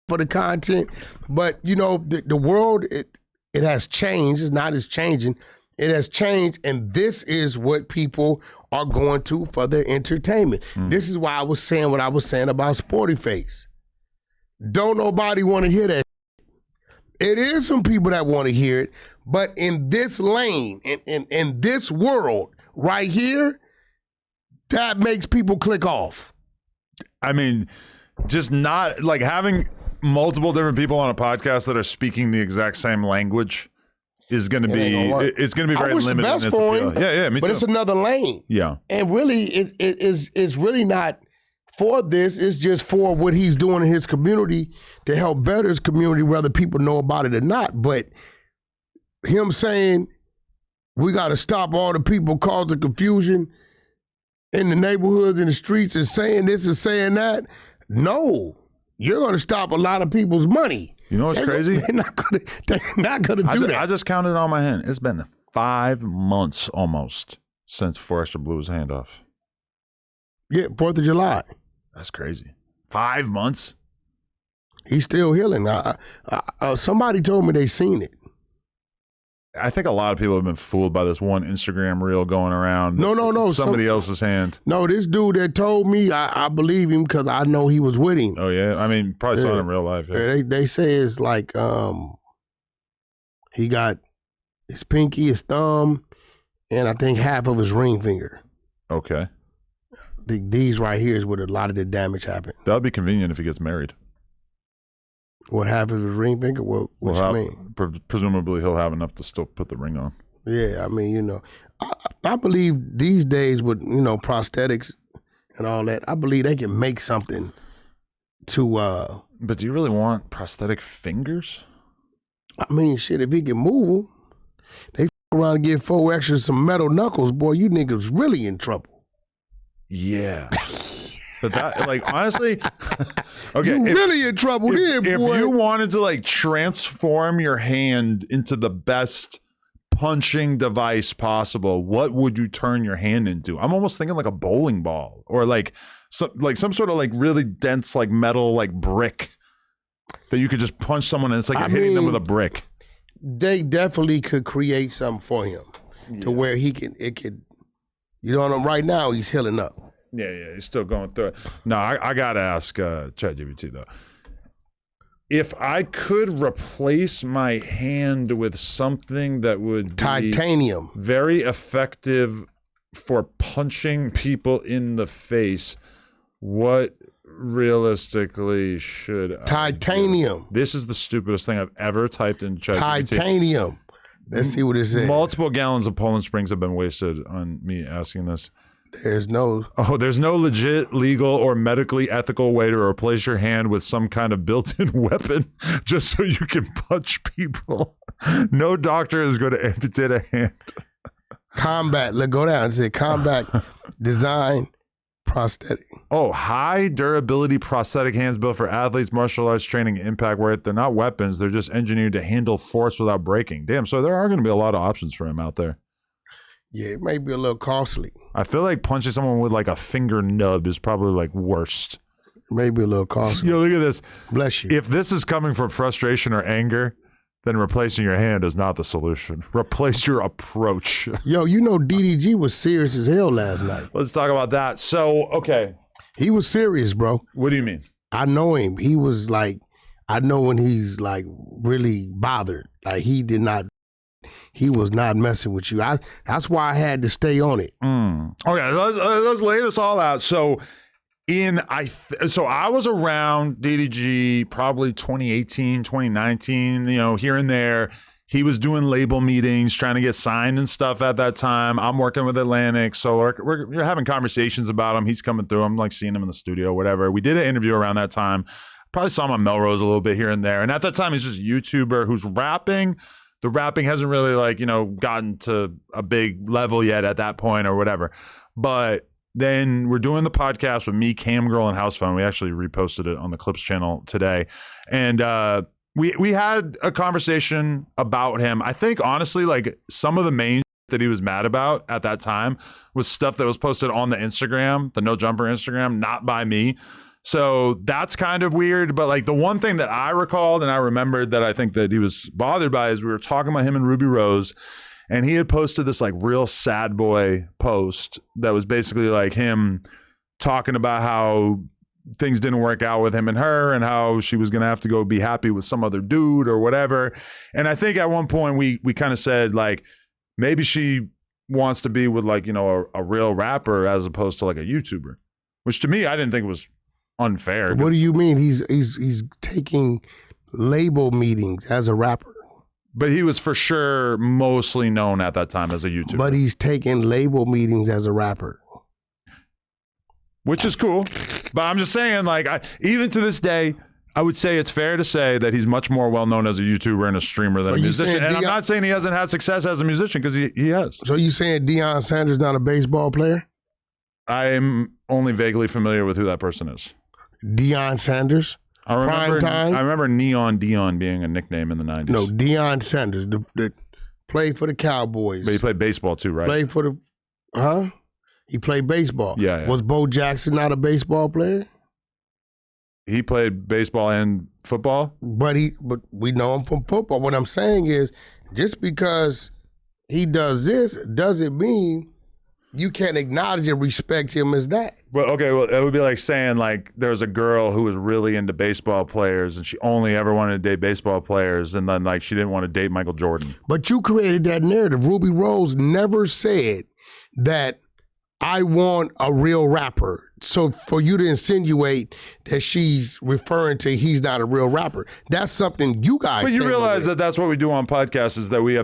for the content. But, you know, the world, it has changed. It's not as changing. It has changed. And this is what people are going to for their entertainment. This is why I was saying what I was saying about Sporty Face. Don't nobody want to hear that. It is some people that want to hear it, but in this lane, in this world right here, that makes people click off. I mean, just not like having multiple different people on a podcast that are speaking the exact same language is going to be, it's going to be very limited. I wish the best for him. Yeah, me too. But it's another lane. Yeah. And really, it's really not for this. It's just for what he's doing in his community to help better his community, whether people know about it or not. But him saying, we got to stop all the people causing confusion in the neighborhoods, in the streets, and saying this and saying that, no. You're going to stop a lot of people's money. You know what's crazy? They're not going to do that. I just counted on my hand. It's been 5 months almost since Forrester blew his hand off. Yeah, 4th of July. That's crazy. 5 months? He's still healing. Somebody told me they seen it. I think a lot of people have been fooled by this one Instagram reel going around. No. Somebody else's hand. No, this dude that told me, I believe him because I know he was with him. Oh, yeah? I mean, probably saw it in real life. Yeah. They say it's like he got his pinky, his thumb, and I think half of his ring finger. Okay. These right here is where a lot of the damage happened. That would be convenient if he gets married. What, half of his ring finger? What you mean? Presumably he'll have enough to still put the ring on. Yeah, I mean, you know, I believe these days with, you know, prosthetics and all that, I believe they can make something to... But do you really want prosthetic fingers? I mean, shit, if he can move, they around and get 4 extra some metal knuckles, boy, you niggas really in trouble. Yeah. But that, like, honestly, okay. You really in trouble there, boy. If you wanted to, like, transform your hand into the best punching device possible, what would you turn your hand into? I'm almost thinking like a bowling ball or like some sort of like really dense, like metal, like brick that you could just punch someone and it's like you're hitting them with a brick. They definitely could create something for him to where it could, you know, right now he's healing up. Yeah, he's still going through it. No, I got to ask ChatGPT, though. If I could replace my hand with something that would titanium, be very effective for punching people in the face, what realistically should titanium? This is the stupidest thing I've ever typed in ChatGPT. Titanium. Let's see what it says. Multiple gallons of Poland Springs have been wasted on me asking this. There's no legit, legal, or medically ethical way to replace your hand with some kind of built-in weapon just so you can punch people. No doctor is going to amputate a hand. Combat. Let's go down and say combat design prosthetic. Oh, high durability prosthetic hands built for athletes, martial arts training, impact where they're not weapons. They're just engineered to handle force without breaking. Damn, so there are going to be a lot of options for him out there. Yeah, it may be a little costly. I feel like punching someone with like a finger nub is probably like worst. Maybe a little costly. Yo, look at this. Bless you. If this is coming from frustration or anger, then replacing your hand is not the solution. Replace your approach. Yo, you know DDG was serious as hell last night. Let's talk about that. So, okay. He was serious, bro. What do you mean? I know him. He was like, I know when he's like really bothered. Like he was not messing with you. That's why I had to stay on it. Okay, let's lay this all out. So I was around DDG probably 2018, 2019, you know, here and there. He was doing label meetings, trying to get signed and stuff at that time. I'm working with Atlantic, so we're having conversations about him. He's coming through. I'm like seeing him in the studio, whatever. We did an interview around that time. Probably saw him on Melrose a little bit here and there. And at that time, he's just a YouTuber who's rapping. The rapping hasn't really like, you know, gotten to a big level yet at that point or whatever. But then we're doing the podcast with me, Cam Girl, and House Phone. We actually reposted it on the Clips channel today. And We had a conversation about him. I think honestly, like some of the main that he was mad about at that time was stuff that was posted on the Instagram, the No Jumper Instagram, not by me. So that's kind of weird. But like the one thing that I recalled and I remembered that I think that he was bothered by is we were talking about him and Ruby Rose, and he had posted this like real sad boy post that was basically like him talking about how things didn't work out with him and her and how she was going to have to go be happy with some other dude or whatever. And I think at one point we kind of said like, maybe she wants to be with like, you know, a real rapper as opposed to like a YouTuber, which to me, I didn't think was unfair. What do you mean? He's taking label meetings as a rapper. But he was for sure mostly known at that time as a YouTuber. But he's taking label meetings as a rapper. Which is cool. But I'm just saying, like, even to this day, I would say it's fair to say that he's much more well-known as a YouTuber and a streamer than a musician. And I'm not saying he hasn't had success as a musician, because he has. So you saying Deion Sanders not a baseball player? I'm only vaguely familiar with who that person is. Deion Sanders? I remember Neon Dion being a nickname in the 90s. No, Deion Sanders, the played for the Cowboys. But he played baseball too, right? Played for the, He played baseball. Yeah. Was Bo Jackson not a baseball player? He played baseball and football? But we know him from football. What I'm saying is, just because he does this doesn't mean you can't acknowledge and respect him as that. Well, okay, well, it would be like saying like there's a girl who was really into baseball players and she only ever wanted to date baseball players, and then like she didn't want to date Michael Jordan. But you created that narrative. Ruby Rose never said that I want a real rapper. So for you to insinuate that she's referring to he's not a real rapper, that's something you guys. But you realize that that's what we do on podcasts, is that we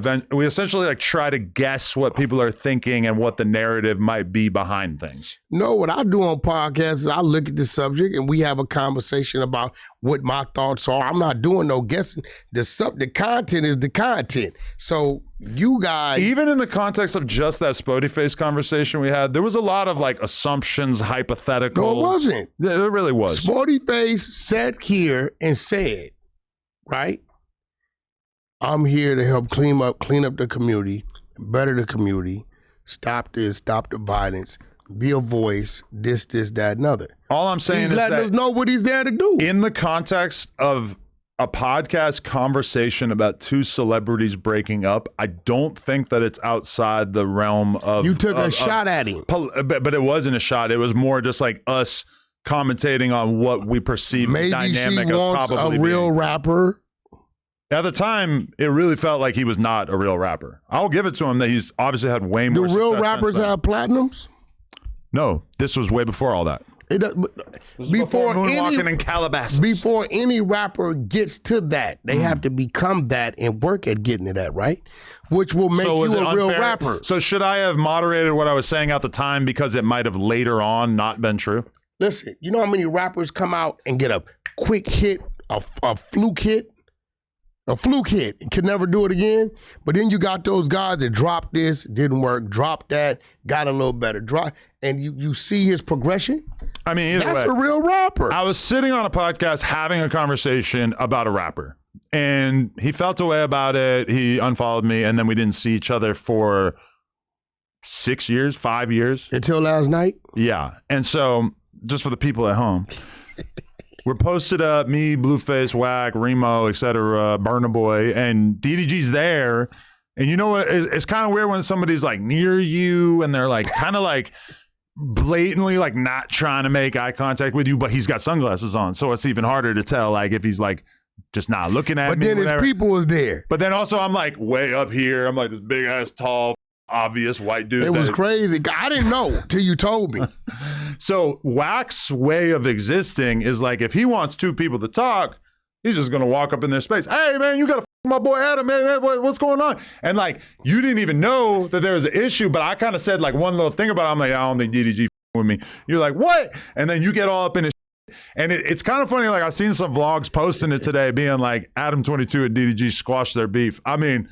essentially like try to guess what people are thinking and what the narrative might be behind things. No, what I do on podcasts is I look at the subject and we have a conversation about what my thoughts are. I'm not doing no guessing. The content is the content. So you guys, even in the context of just that Spodie Face conversation we had, there was a lot of like assumptions, hypotheticals. No, it wasn't. It really was. Spodie Face sat here and said, right, I'm here to help clean up the community, better the community, stop this, stop the violence, be a voice, this, that, and other. All I'm saying is that letting us know what he's there to do. In the context of a podcast conversation about two celebrities breaking up, I don't think that it's outside the realm of... You took a shot at him. But it wasn't a shot. It was more just like us commentating on what we perceive the dynamic of probably a real rapper. At the time, it really felt like he was not a real rapper. I'll give it to him that he's obviously had way more success. Do real rappers have platinums? No, this was way before all that. Before moonwalking in Calabasas. Before any rapper gets to that, they have to become that and work at getting to that, right? Which will make you a real rapper. So should I have moderated what I was saying at the time because it might have later on not been true? Listen, you know how many rappers come out and get a quick hit, a fluke hit? A fluke hit and can never do it again. But then you got those guys that dropped this, didn't work, dropped that, got a little better, and you see his progression. I mean, that's a real rapper. I was sitting on a podcast having a conversation about a rapper, and he felt a way about it. He unfollowed me, and then we didn't see each other for 6 years, 5 years. Until last night? Yeah. And so, just for the people at home, we're posted up, me, Blueface, Wack, Remo, etc., Burna Boy, and DDG's there. And you know what? It's kind of weird when somebody's like near you and they're like kind of like blatantly like not trying to make eye contact with you, but he's got sunglasses on. So it's even harder to tell like if he's like just not looking at me. But then his people was there. But then also I'm like way up here. I'm like this big ass, tall, obvious white dude. It was crazy. I didn't know till you told me. So Wack's way of existing is like if he wants two people to talk, he's just gonna walk up in their space. Hey man, you gotta my boy Adam, man, what's going on? And like you didn't even know that there was an issue, but I kind of said like one little thing about it. I'm like, I don't think DDG with me. You're like, what? And then you get all up in his and it's kind of funny. Like I've seen some vlogs posting it today, being like Adam 22 and DDG squash their beef. I mean,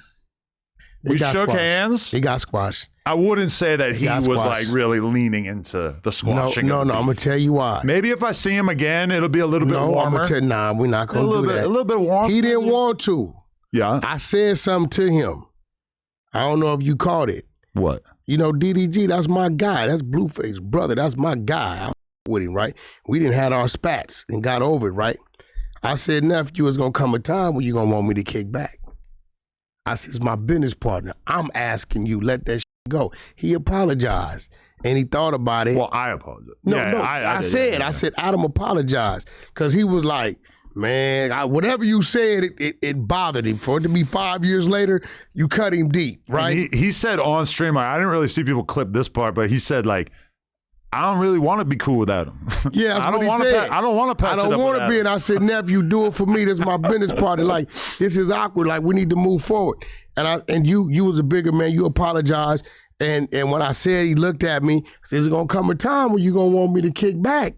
We shook hands. He got squashed. I wouldn't say that he was like really leaning into the squashing. No, I'm gonna tell you why. Maybe if I see him again, it'll be a little bit warmer. I'm gonna tell you, nah, we're not gonna do that. A little bit warm. He didn't want to. Yeah. I said something to him. I don't know if you caught it. What? You know, DDG, that's my guy. That's Blueface brother. That's my guy. I with him, right? We didn't have our spats and got over it, right? I said, nephew, it's gonna come a time when you're gonna want me to kick back. I said, it's my business partner. I'm asking you, let that go. He apologized and he thought about it. Well, I apologize. No, yeah, no. I said, Adam apologized because he was like, man, whatever you said, it bothered him. For it to be 5 years later, you cut him deep, right? He said on stream, like, I didn't really see people clip this part, but he said, like, I don't really want to be cool with Adam. Yeah, that's what he said. I don't want to patch it up. I don't want to be. And I said, nephew, do it for me. This is my business partner. Like, this is awkward. Like, we need to move forward. And you was a bigger man. You apologized. And when I said, he looked at me. I said, there's gonna come a time when you're gonna want me to kick back.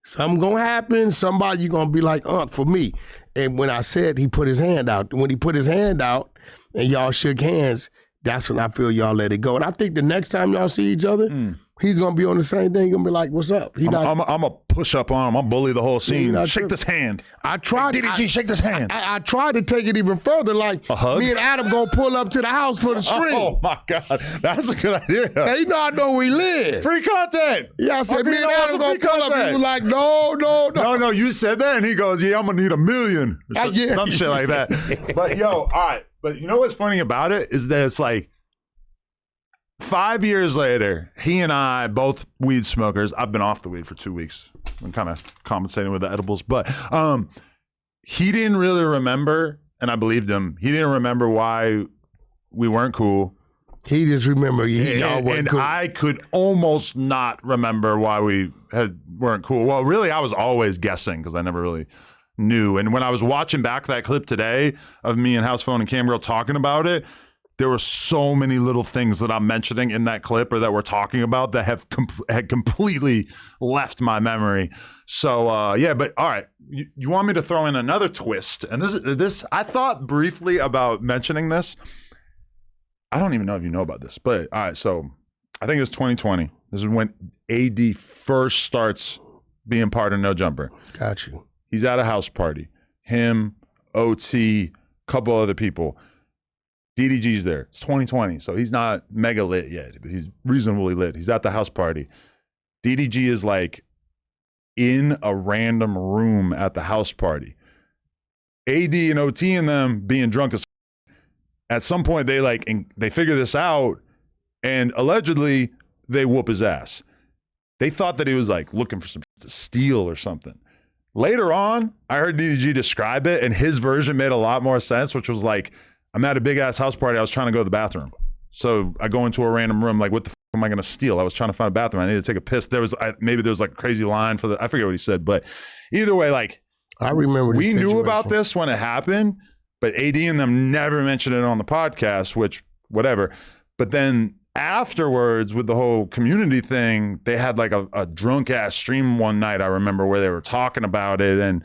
Something gonna happen. Somebody you gonna be like, for me. And when I said, he put his hand out. When he put his hand out and y'all shook hands, that's when I feel y'all let it go. And I think the next time y'all see each other, he's gonna be on the same thing. He's gonna be like, "What's up?" I'm gonna push up on him. I'll bully the whole scene. Shake this hand. I tried. Hey, DDG, shake this hand. I tried to take it even further. Like a hug? Me and Adam gonna pull up to the house for the stream. Oh my God, that's a good idea. Hey, you know I know we live. Free content. Yeah, I said me and Adam gonna pull up. He was like, no. You said that, and he goes, "Yeah, I'm gonna need $1 million." Yeah. Some shit like that. But yo, all right. But you know what's funny about it is that it's like, 5 years later, he and I, both weed smokers. I've been off the weed for 2 weeks. I'm kind of compensating with the edibles, but he didn't really remember, and I believed him. He didn't remember why we weren't cool. He just remembered y'all weren't cool. I could almost not remember why we weren't cool. Well, really, I was always guessing because I never really knew. And when I was watching back that clip today of me and House Phone and Cam Girl talking about it, there were so many little things that I'm mentioning in that clip or that we're talking about that had completely left my memory. So, yeah, but all right. You want me to throw in another twist? And this I thought briefly about mentioning this. I don't even know if you know about this, but all right. So I think it was 2020. This is when AD first starts being part of No Jumper. Got you. He's at a house party. Him, OT, couple other people. DDG's there. It's 2020, so he's not mega lit yet, but he's reasonably lit. He's at the house party. DDG is like in a random room at the house party. AD and OT and them being drunk as at some point they figure this out, and allegedly they whoop his ass. They thought that he was like looking for some to steal or something. Later on, I heard DDG describe it, and his version made a lot more sense, which was like, I'm at a big ass house party. I was trying to go to the bathroom. So I go into a random room, like, what the am I going to steal? I was trying to find a bathroom. I needed to take a piss. Maybe there was like a crazy line for I forget what he said, but either way, like, I remember we knew about this when it happened, but AD and them never mentioned it on the podcast, which whatever. But then afterwards with the whole community thing, they had like a drunk ass stream one night, I remember, where they were talking about it. And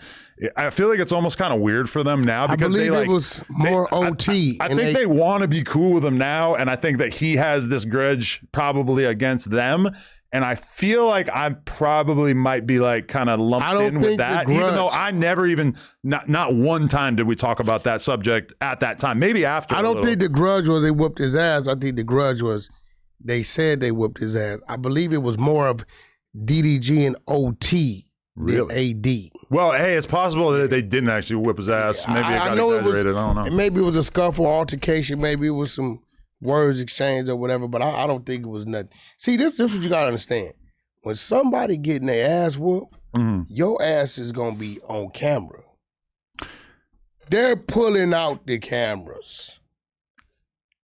I feel like it's almost kind of weird for them now because it was more OT. I think they want to be cool with him now. And I think that he has this grudge probably against them. And I feel like I probably might be like kind of lumped in with that, even though I never even, not one time did we talk about that subject at that time. Maybe after. I don't think the grudge was they whooped his ass. I think the grudge was they said they whooped his ass. I believe it was more of DDG and OT than AD. Well, hey, it's possible that they didn't actually whip his ass. Maybe it got exaggerated. I don't know. Maybe it was a scuffle, altercation. Maybe it was some words exchanged or whatever, but I don't think it was nothing. See, this is what you got to understand. When somebody getting their ass whooped, your ass is going to be on camera. They're pulling out the cameras.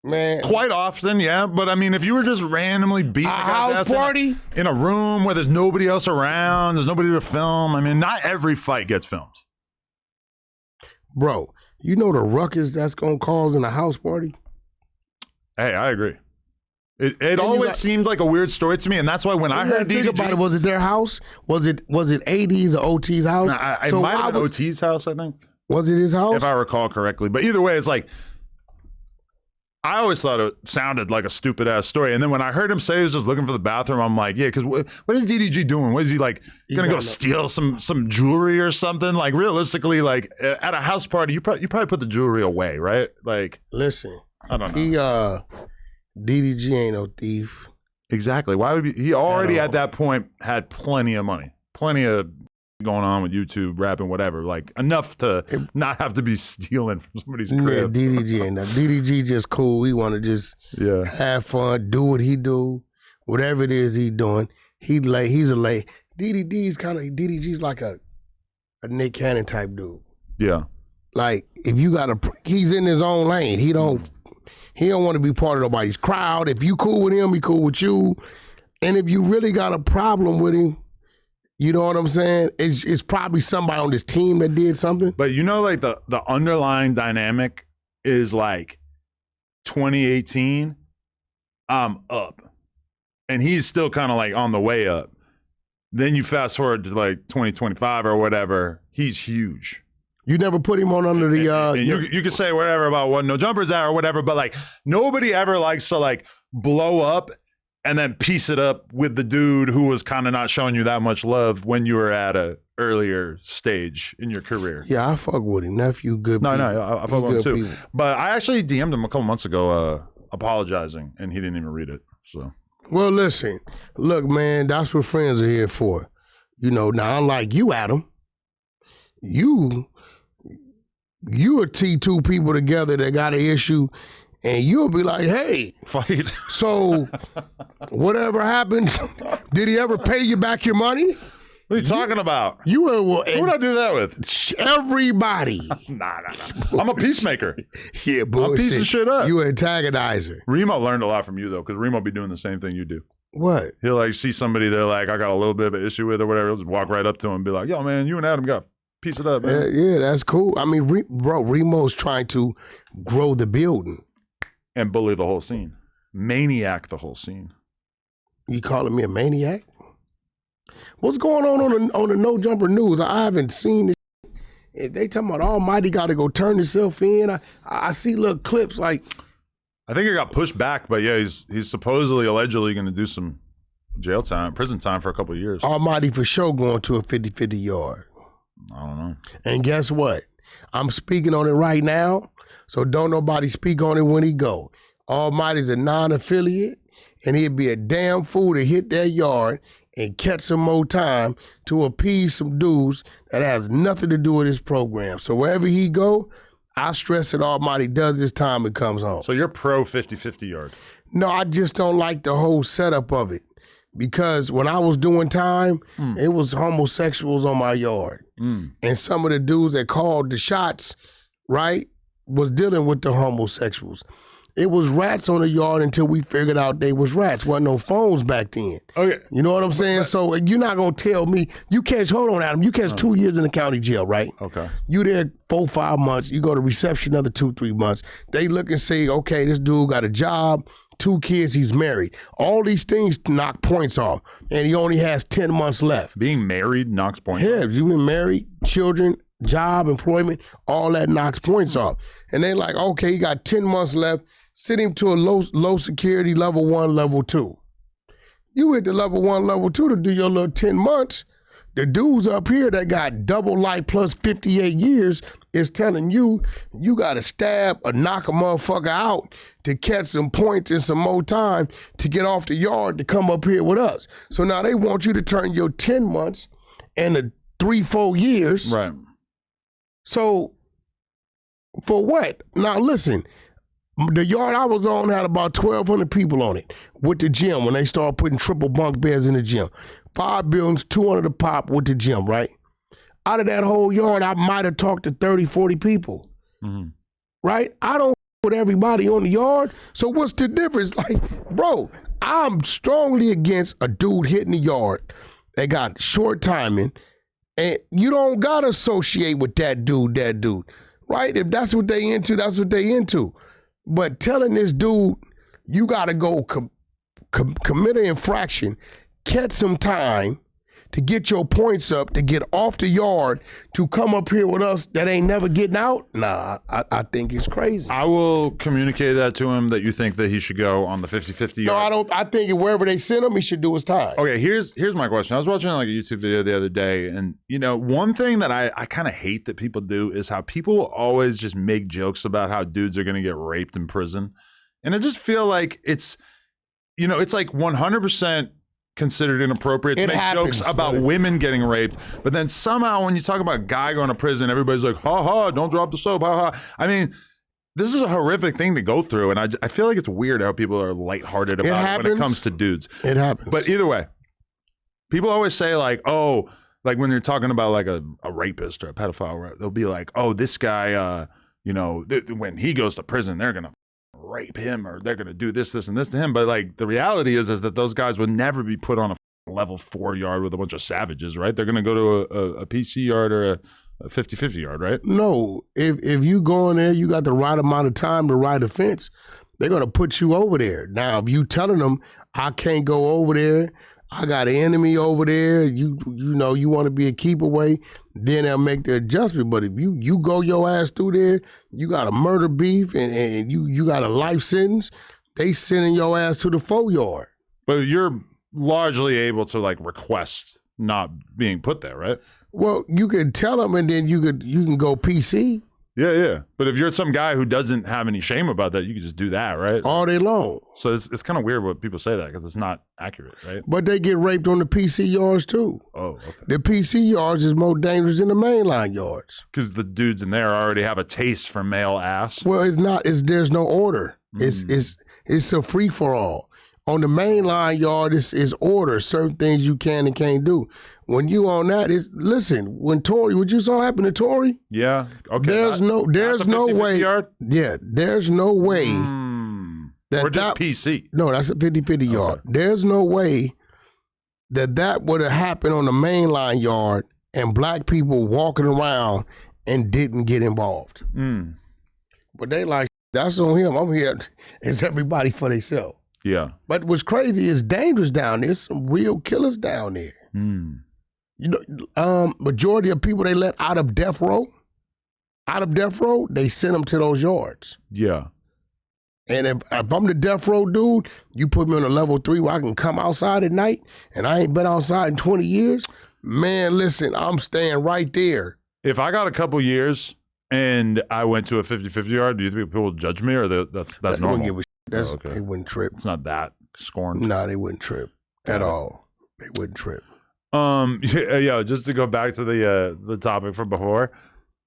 Man. Quite often, yeah. But I mean, if you were just randomly beating a house party in a room where there's nobody else around, there's nobody to film. I mean, not every fight gets filmed. Bro, you know the ruckus that's going to cause in a house party? Hey, I agree. It always seemed like a weird story to me, and that's why when I heard DDG, think about it, was it their house? Was it AD's or OT's house? It might have been OT's house, I think. Was it his house? If I recall correctly. But either way, it's like, I always thought it sounded like a stupid ass story. And then when I heard him say he was just looking for the bathroom, I'm like, yeah, because what is DDG doing? What is he like gonna go steal some jewelry or something? Like realistically, like at a house party, you probably put the jewelry away, right? Like, listen, I don't know. DDG ain't no thief. Exactly. Why would he already at that point had plenty of money, plenty of going on with YouTube, rapping, whatever, like enough to not have to be stealing from somebody's crib. Yeah, DDG ain't that. DDG just cool. He want to just have fun, do what he do, whatever it is he doing. He's a lay. DDG's like a Nick Cannon type dude. Yeah. Like if you got he's in his own lane. He don't want to be part of nobody's crowd. If you cool with him, he cool with you. And if you really got a problem with him, you know what I'm saying? It's probably somebody on this team that did something. But you know, like the underlying dynamic is like 2018, I'm up. And he's still kind of like on the way up. Then you fast forward to like 2025 or whatever, he's huge. You never put him on under the... and you can say whatever about what No Jumpers are or whatever, but like nobody ever likes to like blow up and then piece it up with the dude who was kind of not showing you that much love when you were at a earlier stage in your career. Yeah, I fuck with him. Nephew, good No, people. I fuck with him too. People. But I actually DM'd him a couple months ago apologizing, and he didn't even read it. So, well, listen. Look, man, that's what friends are here for. You know, now unlike you, Adam, you are T2 people together that got an issue, and you'll be like, hey, fight. So whatever happened, did he ever pay you back your money? What are you talking about? You were who would I do that with? Everybody. Nah. I'm a peacemaker. Yeah, bullshit. I'm piecing shit up. You an antagonizer. Remo learned a lot from you though, because Remo be doing the same thing you do. What? He'll like see somebody that like I got a little bit of an issue with or whatever. He'll just walk right up to him and be like, "Yo, man, you and Adam got piece it up, man." Yeah, that's cool. I mean, Remo's trying to grow the building and bully the whole scene, maniac the whole scene. You calling me a maniac? What's going on the No Jumper News? I haven't seen it. They talking about Almighty got to go turn himself in. I see little clips like. I think it got pushed back, but yeah, he's supposedly, allegedly going to do some prison time for a couple of years. Almighty for sure going to a 50-50 yard. I don't know. And guess what? I'm speaking on it right now, so don't nobody speak on it when he go. Almighty's a non-affiliate, and he'd be a damn fool to hit that yard and catch some more time to appease some dudes that has nothing to do with his program. So wherever he go, I stress that Almighty does his time and comes home. So you're pro 50-50 yard? No, I just don't like the whole setup of it. Because when I was doing time, it was homosexuals on my yard. And some of the dudes that called the shots, right, was dealing with the homosexuals. It was rats on the yard until we figured out they was rats. Wasn't no phones back then. Okay. You know what I'm saying? So you're not going to tell me, hold on, Adam, you catch 2 years in the county jail, right? Okay. You there 4-5 months, you go to reception another 2-3 months. They look and say, okay, this dude got a job, 2 kids, he's married. All these things knock points off, and he only has 10 months left. Being married knocks points off? Yeah, if you've been married, children, job, employment, all that knocks points off. And they like, okay, he got 10 months left, send him to a low security level 1, level 2. You hit the level 1, level 2 to do your little 10 months. The dudes up here that got double life plus 58 years is telling you, you got to stab or knock a motherfucker out to catch some points and some more time to get off the yard to come up here with us. So now they want you to turn your 10 months into 3-4 years. Right. So for what? Now listen, the yard I was on had about 1,200 people on it with the gym when they started putting triple bunk beds in the gym. 5 buildings, 200 a pop with the gym, right? Out of that whole yard, I might have talked to 30, 40 people, right? I don't with everybody on the yard. So what's the difference? Like, bro, I'm strongly against a dude hitting the yard that got short timing, and you don't got to associate with that dude, right? If that's what they into, that's what they into. But telling this dude, you got to go commit an infraction, catch some time to get your points up, to get off the yard, to come up here with us that ain't never getting out? Nah, I think it's crazy. I will communicate that to him that you think that he should go on the 50-50 yard. No, I don't. I think wherever they send him, he should do his time. Okay, here's my question. I was watching like a YouTube video the other day, and one thing that I kind of hate that people do is how people always just make jokes about how dudes are going to get raped in prison. And I just feel like it's like 100% considered inappropriate to make jokes about women getting raped. But then somehow when you talk about a guy going to prison, everybody's like, ha ha, don't drop the soap, ha ha. I mean, this is a horrific thing to go through. And I feel like it's weird how people are lighthearted about it when it comes to dudes. It happens. But either way, people always say like, oh, like when you're talking about like a rapist or a pedophile, they'll be like, oh, this guy, when he goes to prison, they're going to rape him or they're going to do this and this to him. But like the reality is that those guys would never be put on a level 4 yard with a bunch of savages, right? They're going to go to a PC yard or a 50-50 yard, right? No, if you go in there, you got the right amount of time to ride a fence, they're going to put you over there. Now, if you telling them, I can't go over there, I got an enemy over there, you want to be a keep away, then they'll make the adjustment. But if you go your ass through there, you got a murder beef and you got a life sentence, they sending your ass to the 4 yard. But you're largely able to like request not being put there, right? Well, you can tell them and then you can go PC. Yeah. But if you're some guy who doesn't have any shame about that, you can just do that, right? All day long. So it's kind of weird when people say that because it's not accurate, right? But they get raped on the PC yards too. Oh, okay. The PC yards is more dangerous than the mainline yards. Because the dudes in there already have a taste for male ass. Well, it's not. There's no order. It's a free for all. On the mainline yard, it's order. Certain things you can and can't do. When you on that, when Tory, what you saw happen to Tory? Yeah. Okay. There's no way. Yard? Yeah, there's no way. Or just PC. No, that's a 50-50 yard. There's no way that would have happened on the mainline yard and black people walking around and didn't get involved. But they like, that's on him. I'm here. It's everybody for themselves. Yeah. But what's crazy is dangerous down there. There's some real killers down there. Majority of people they let out of death row, they send them to those yards. Yeah. And if I'm the death row dude, you put me on a level 3 where I can come outside at night, and I ain't been outside in 20 years, man, listen, I'm staying right there. If I got a couple years and I went to a 50-50 yard, do you think people would judge me or that's normal? They wouldn't trip. It's not that scorned. No, they wouldn't trip at all. They wouldn't trip. Just to go back to the topic from before,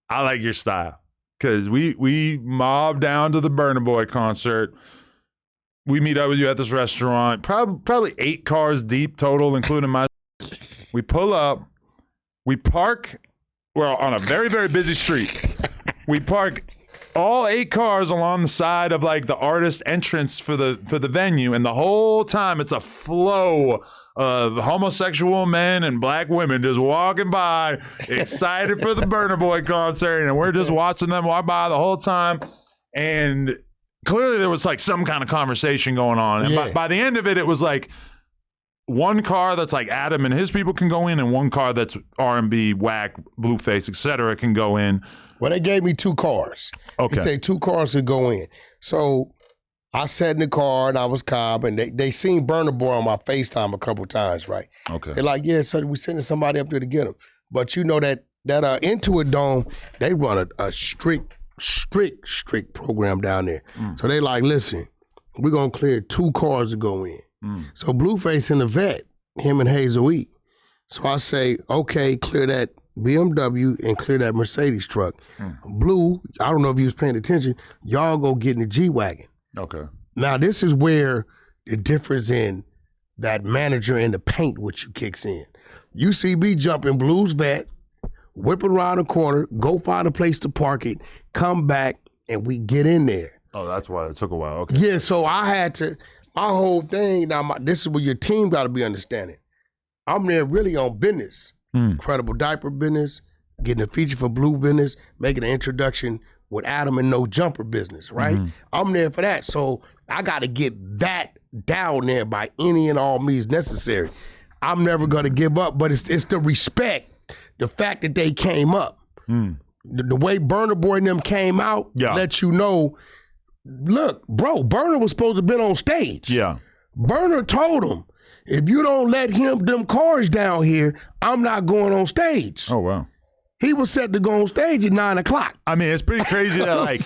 I like your style because we mob down to the Burna Boy concert. We meet up with you at this restaurant, probably 8 cars deep total, including my. We pull up, we park. We're on a very, very busy street. We park all 8 cars along the side of like the artist entrance for the venue, and the whole time it's a flow of homosexual men and black women just walking by, excited for the Burna Boy concert, and we're just watching them walk by the whole time. And clearly there was like some kind of conversation going on, and by the end of it, it was like one car that's like Adam and his people can go in, and one car that's R&B, Wack, Blueface, etc. can go in. Well, they gave me 2 cars. Okay. They say 2 cars could go in. So I sat in the car and I was calm, and they seen Burna Boy on my FaceTime a couple times, right? Okay. They're like, yeah, so we sending somebody up there to get him. But you know that Intuit Dome, they run a strict program down there. So they like, listen, we're going to clear 2 cars to go in. So Blueface and the vet, him and Hazel E. So I say, okay, clear that BMW and clear that Mercedes truck. Blue, I don't know if you was paying attention, y'all go get in the G-Wagon. Okay. Now this is where the difference in that manager and the paint which you kicks in. You see me jumping Blue's vet, whip it around the corner, go find a place to park it, come back, and we get in there. Oh, that's why it took a while. Okay. Yeah, so I had to, my whole thing, now this is where your team got to be understanding. I'm there really on business. Incredible diaper business, getting a feature for Blue business, making an introduction with Adam and No Jumper business, right? I'm there for that. So I got to get that down there by any and all means necessary. I'm never gonna give up. But it's the respect, the fact that they came up, the way Burner Boy and them came out, let you know. Look, bro, Burner was supposed to have been on stage. Yeah. Burner told him, if you don't let them cars down here, I'm not going on stage. Oh, wow. He was set to go on stage at 9 o'clock. I mean, it's pretty crazy that like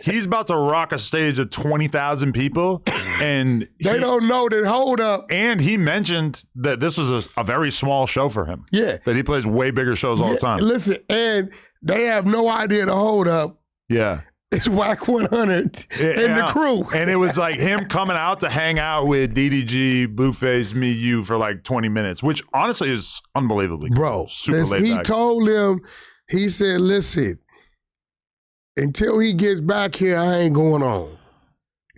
he's about to rock a stage of 20,000 people, and they don't know that. Hold up. And he mentioned that this was a very small show for him. Yeah, that he plays way bigger shows all the time. Listen, and they have no idea the hold up. Yeah. It's Wack 100 and the crew. And it was like him coming out to hang out with DDG, Blueface, Me, You for like 20 minutes, which honestly is unbelievably cool. Bro, super laid he back. told him, he said, listen, until he gets back here, I ain't going on.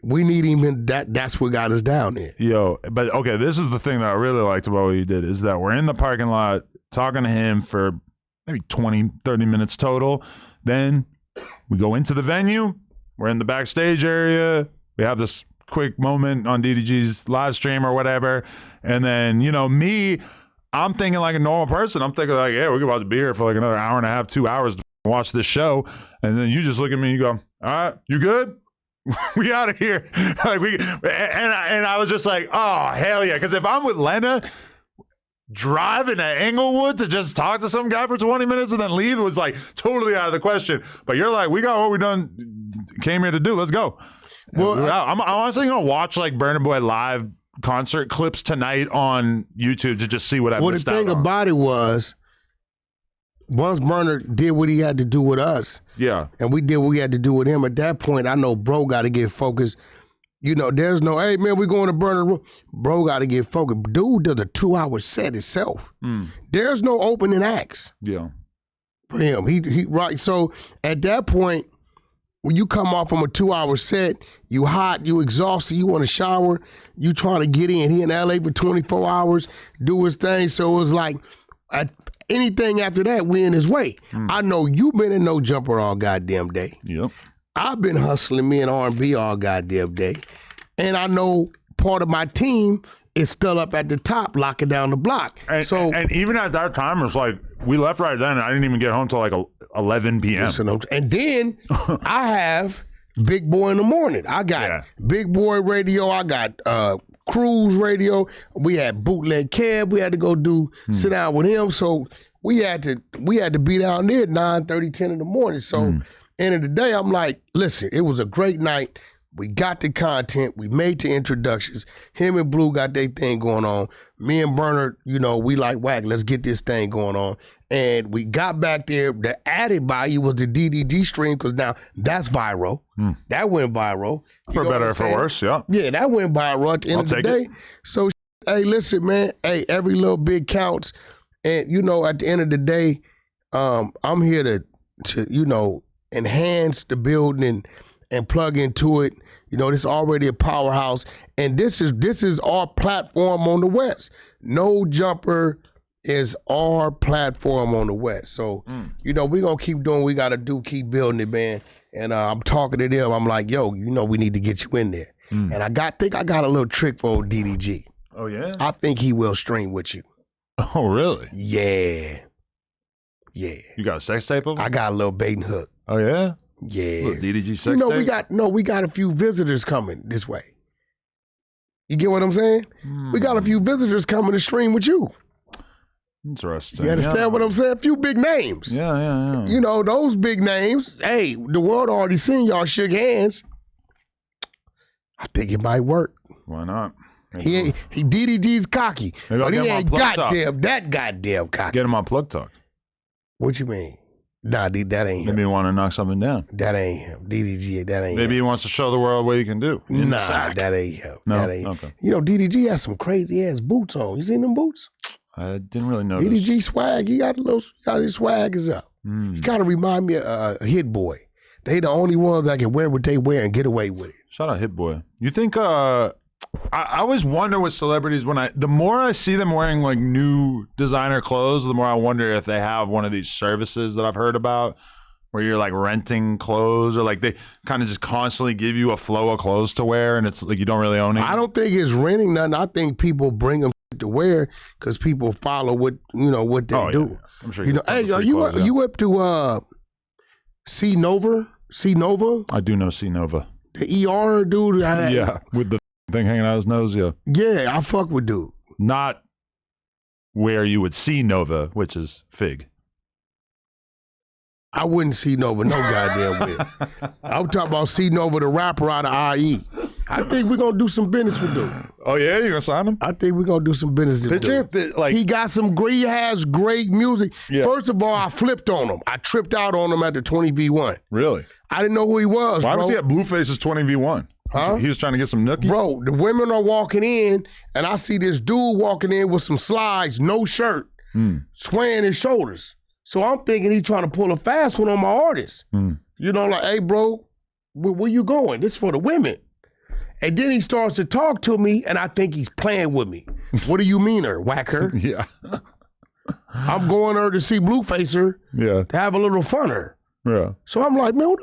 We need him in that's what got us down there. Yo, but okay, this is the thing that I really liked about what you did is that we're in the parking lot talking to him for maybe 20, 30 minutes total. Then we go into the venue. We're in the backstage area. We have this quick moment on DDG's live stream or whatever. And then, you know, I'm thinking like a normal person. I'm thinking like, yeah, we're about to be here for like another hour and a half, 2 hours to watch this show. And then you just look at me and you go, all right, you good? We out of here. Like and I was just like, oh, hell yeah. Because if I'm with Lena, driving to Englewood to just talk to some guy for 20 minutes and then leave, it was like totally out of the question. But you're like, we got what we came here to do. Let's go. Well, I'm honestly gonna watch like Burna Boy live concert clips tonight on YouTube to just see what I missed out on. The thing about it was, once Burner did what he had to do with us, and we did what we had to do with him, at that point, I know bro got to get focused. You know, there's no, hey, man, we going to Burner Room. Bro got to get focused. Dude does a 2-hour set itself. There's no opening acts. Yeah. For him. He right. So at that point, when you come off from a 2-hour set, you hot, you exhausted, you want to shower, you trying to get in. He in LA for 24 hours, do his thing. So it was like, anything after that, we in his way. I know you been in No Jumper all goddamn day. Yep. I've been hustling me in R&B all goddamn day. And I know part of my team is still up at the top locking down the block. And even at that time, it was like, we left right then. And I didn't even get home till like 11 p.m. And then I have Big Boy in the morning. I got Big Boy radio. I got Cruise radio. We had Bootleg Cab. We had to go sit down with him. So we had to be down there at 9:30, 10 in the morning. So end of the day, I'm like, listen, it was a great night. We got the content. We made the introductions. Him and Blue got their thing going on. Me and Burner, you know, we like Wack. Let's get this thing going on. And we got back there. The added value was the DDG stream because now that's viral. That went viral. For better or for worse, yeah. Yeah, that went viral at the end of the day. So, hey, listen, man. Hey, every little bit counts. And, you know, at the end of the day, I'm here to you know, enhance the building and plug into it. You know, this is already a powerhouse, and this is our platform on the West. No Jumper is our platform on the West. So, you know, we're going to keep doing what we got to do, keep building it, man. And I'm talking to them. I'm like, yo, you know, we need to get you in there. And I think I got a little trick for old DDG. Oh, yeah? I think he will stream with you. Oh, really? Yeah. Yeah. You got a sex tape of him? I got a little bait and hook. Oh, yeah? Yeah. Little DDG sex tape? we got a few visitors coming this way. You get what I'm saying? We got a few visitors coming to stream with you. Interesting. You understand what I'm saying? A few big names. Yeah. You know, those big names, hey, the world already seen y'all shook hands. I think it might work. Why not? He DDG's cocky, but he ain't that goddamn cocky. Get him on Plug Talk. What you mean? Nah, that ain't him. Maybe he want to knock something down. That ain't him. DDG, that ain't him. Maybe he wants to show the world what he can do. Nah, that ain't him. No? That ain't. Okay. You know, DDG has some crazy ass boots on. You seen them boots? I didn't really notice. DDG swag, he got his swag is up. He kind of remind me of Hit Boy. They the only ones that can wear what they wear and get away with it. Shout out Hit Boy. You think I always wonder with celebrities the more I see them wearing like new designer clothes, the more I wonder if they have one of these services that I've heard about where you're like renting clothes or like they kind of just constantly give you a flow of clothes to wear and it's like you don't really own it. I don't think it's renting nothing. I think people bring them to wear because people follow what what they do. Yeah. I'm sure Hey, are you up to C Nova? C Nova? I do know C Nova. The ER dude. Yeah, with the thing hanging out his nose. Yeah. Yeah, I fuck with dude. Not where you would see Nova, which is Fig. I wouldn't see Nova no goddamn way. I'm talking about C Nova, the rapper out of IE. I think we're gonna do some business with dude. Oh yeah, you gonna sign him? I think we're gonna do some business with dude. Like he got some great. He has great music. Yeah. First of all, I flipped on him. I tripped out on him at the 20v1. Really? I didn't know who he was. Why bro. was he at Blueface's 20v1? Huh? He was trying to get some nookie? Bro, the women are walking in, and I see this dude walking in with some slides, no shirt, swaying his shoulders. So I'm thinking he's trying to pull a fast one on my artist. You know, like, hey, bro, where you going? This is for the women. And then he starts to talk to me, and I think he's playing with me. What do you mean, her, Wacker? Yeah. I'm going her to see Bluefacer. Yeah. To have a little fun her. Yeah. So I'm like, man,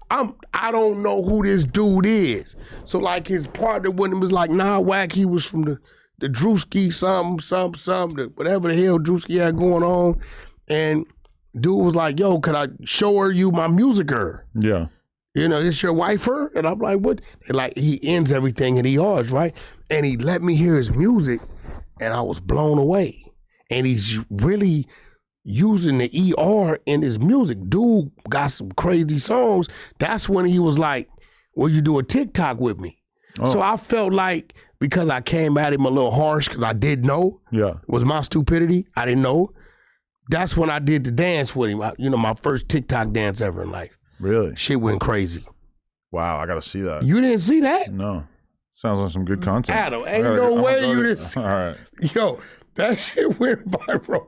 I don't know who this dude is. So like his partner when it was like, nah, Wack, he was from the Drewski something, whatever the hell Drewski had going on. And dude was like, yo, could I show her you my music her? Yeah. You know, is your wife her? And I'm like, what? And like he ends everything in ERs, right? And he let me hear his music and I was blown away. And he's really using the ER in his music. Dude got some crazy songs. That's when he was like, will you do a TikTok with me? Oh. So I felt like because I came at him a little harsh because I didn't know. Yeah. It was my stupidity. I didn't know. That's when I did the dance with him. My first TikTok dance ever in life. Really? Shit went crazy. Wow, I got to see that. You didn't see that? No. Sounds like some good content. Adam, ain't no way you didn't see. All right. Yo, that shit went viral.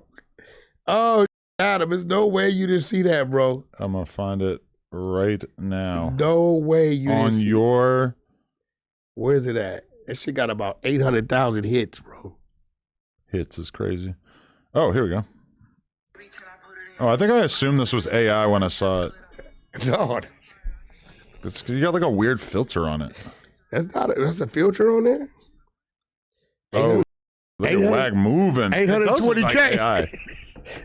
Oh, Adam, there's no way you didn't see that, bro. I'm going to find it right now. No way you didn't see it. Where's it at? That shit got about 800,000 hits, bro. Hits is crazy. Oh, here we go. Oh, I think I assumed this was AI when I saw it. No. You got like a weird filter on it. That's a filter on there? Oh, look at Wack moving. 820K. Like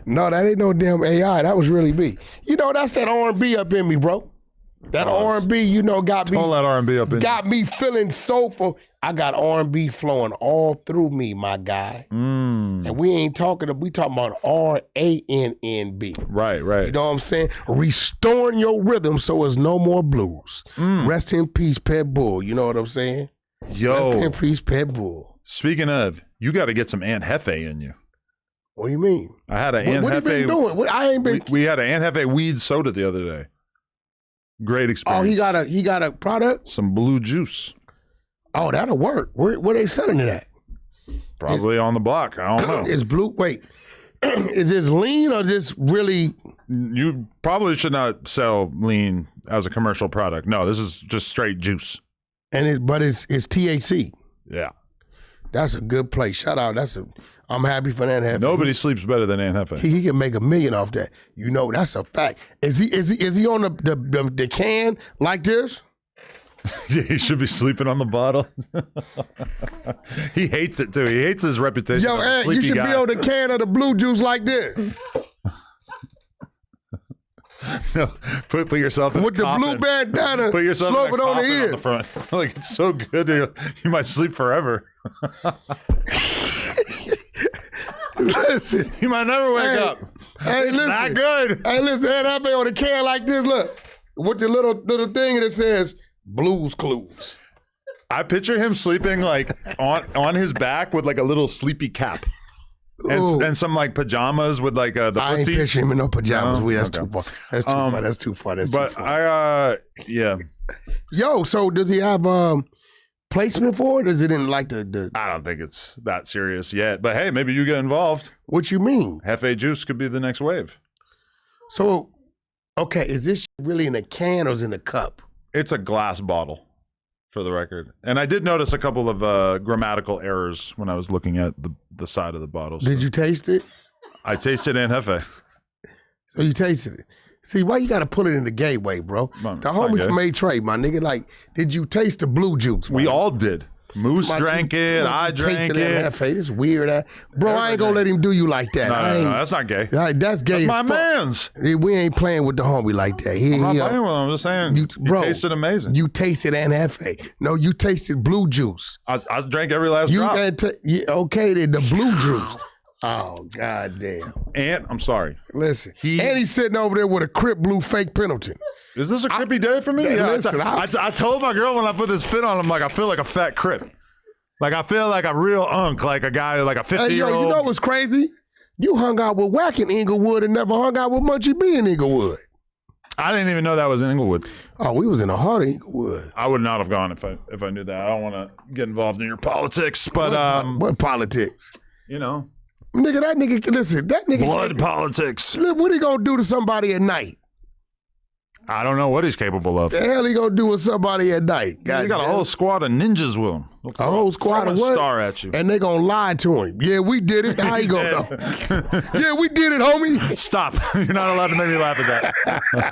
No, that ain't no damn AI. That was really me. That's that R&B up in me, bro. That R&B, got me. Pull that R&B up in got me feeling soulful. I got R&B flowing all through me, my guy. And we ain't talking about R-A-N-N-B. Right. You know what I'm saying? Restoring your rhythm so there's no more blues. Rest in peace, Pet Bull. You know what I'm saying? Yo. Rest in peace, Pet Bull. Speaking of, you got to get some Aunt Hefe in you. What do you mean? I had an Aunt Hefe. What you been doing? I ain't been. We had an Aunt Hefe weed soda the other day. Great experience. Oh, he got a product? Some blue juice. Oh, that'll work. Where they selling it at? Probably on the block. I don't know. It's blue. Wait, is this lean or this really? You probably should not sell lean as a commercial product. No, this is just straight juice. But it's THC. Yeah. That's a good place. Shout out. I'm happy for that. Nobody sleeps better than Aunt Hefe. He can make $1 million off that. That's a fact. Is he on the can like this? Yeah, he should be sleeping on the bottle. He hates it too. He hates his reputation. Yo, Ed, you should be on the can of the blue juice like this. No, put yourself in with the blue bandana. Put yourself slope it on the ear. On the front. Like it's so good, you might sleep forever. Listen, you might never wake up. Hey, listen, not good. Hey, listen, Ed, I be on the can like this. Look, with the little thing that says Blues Clues. I picture him sleeping like on his back with like a little sleepy cap. And some like pajamas with like the footsies. I ain't picturing him in no pajamas. That's too far. That's too far. Yeah. Yo, so does he have placement for it? Or is it in like the? I don't think it's that serious yet. But hey, maybe you get involved. What you mean? Hefe juice could be the next wave. So, okay, is this really in a can or is it in a cup? It's a glass bottle. For the record. And I did notice a couple of grammatical errors when I was looking at the side of the bottle. So. Did you taste it? I tasted Aunt Hefe. So you tasted it. See, why you got to pull it in the gay way, bro? The homie from A-Trade, my nigga, like, did you taste the blue juice? We all did. Moose drank it. I drank it. It's weird. Bro, I ain't gonna let him do you like that. No, that's not gay. That's gay. That's my man's. We ain't playing with the homie like that. I'm not playing with him. I'm just saying. You tasted amazing. You tasted an Hefe. No, you tasted blue juice. I drank every last drop. Okay, then the blue juice. Oh, goddamn. And I'm sorry. Listen, and he's sitting over there with a Crip Blue fake Pendleton. Is this a Crippy day for me? Yeah, listen, I told my girl when I put this fit on, I'm like, I feel like a fat Crip. Like, I feel like a real unk, like a guy, like a 50-year-old. Hey, yo, you know what's crazy? You hung out with Wack in Inglewood and never hung out with Munchie B in Inglewood. I didn't even know that was in Inglewood. Oh, we was in the heart of Inglewood. I would not have gone if I knew that. I don't want to get involved in your politics, but what politics? You know. Nigga, that nigga. Blood politics. What he gonna do to somebody at night? I don't know what he's capable of. The hell he gonna do with somebody at night? God, you got a whole squad of ninjas with him. A whole squad of what? Star at you. And they gonna lie to him. Yeah, we did it. How you gonna know? Yeah, we did it, homie. Stop. You're not allowed to make me laugh at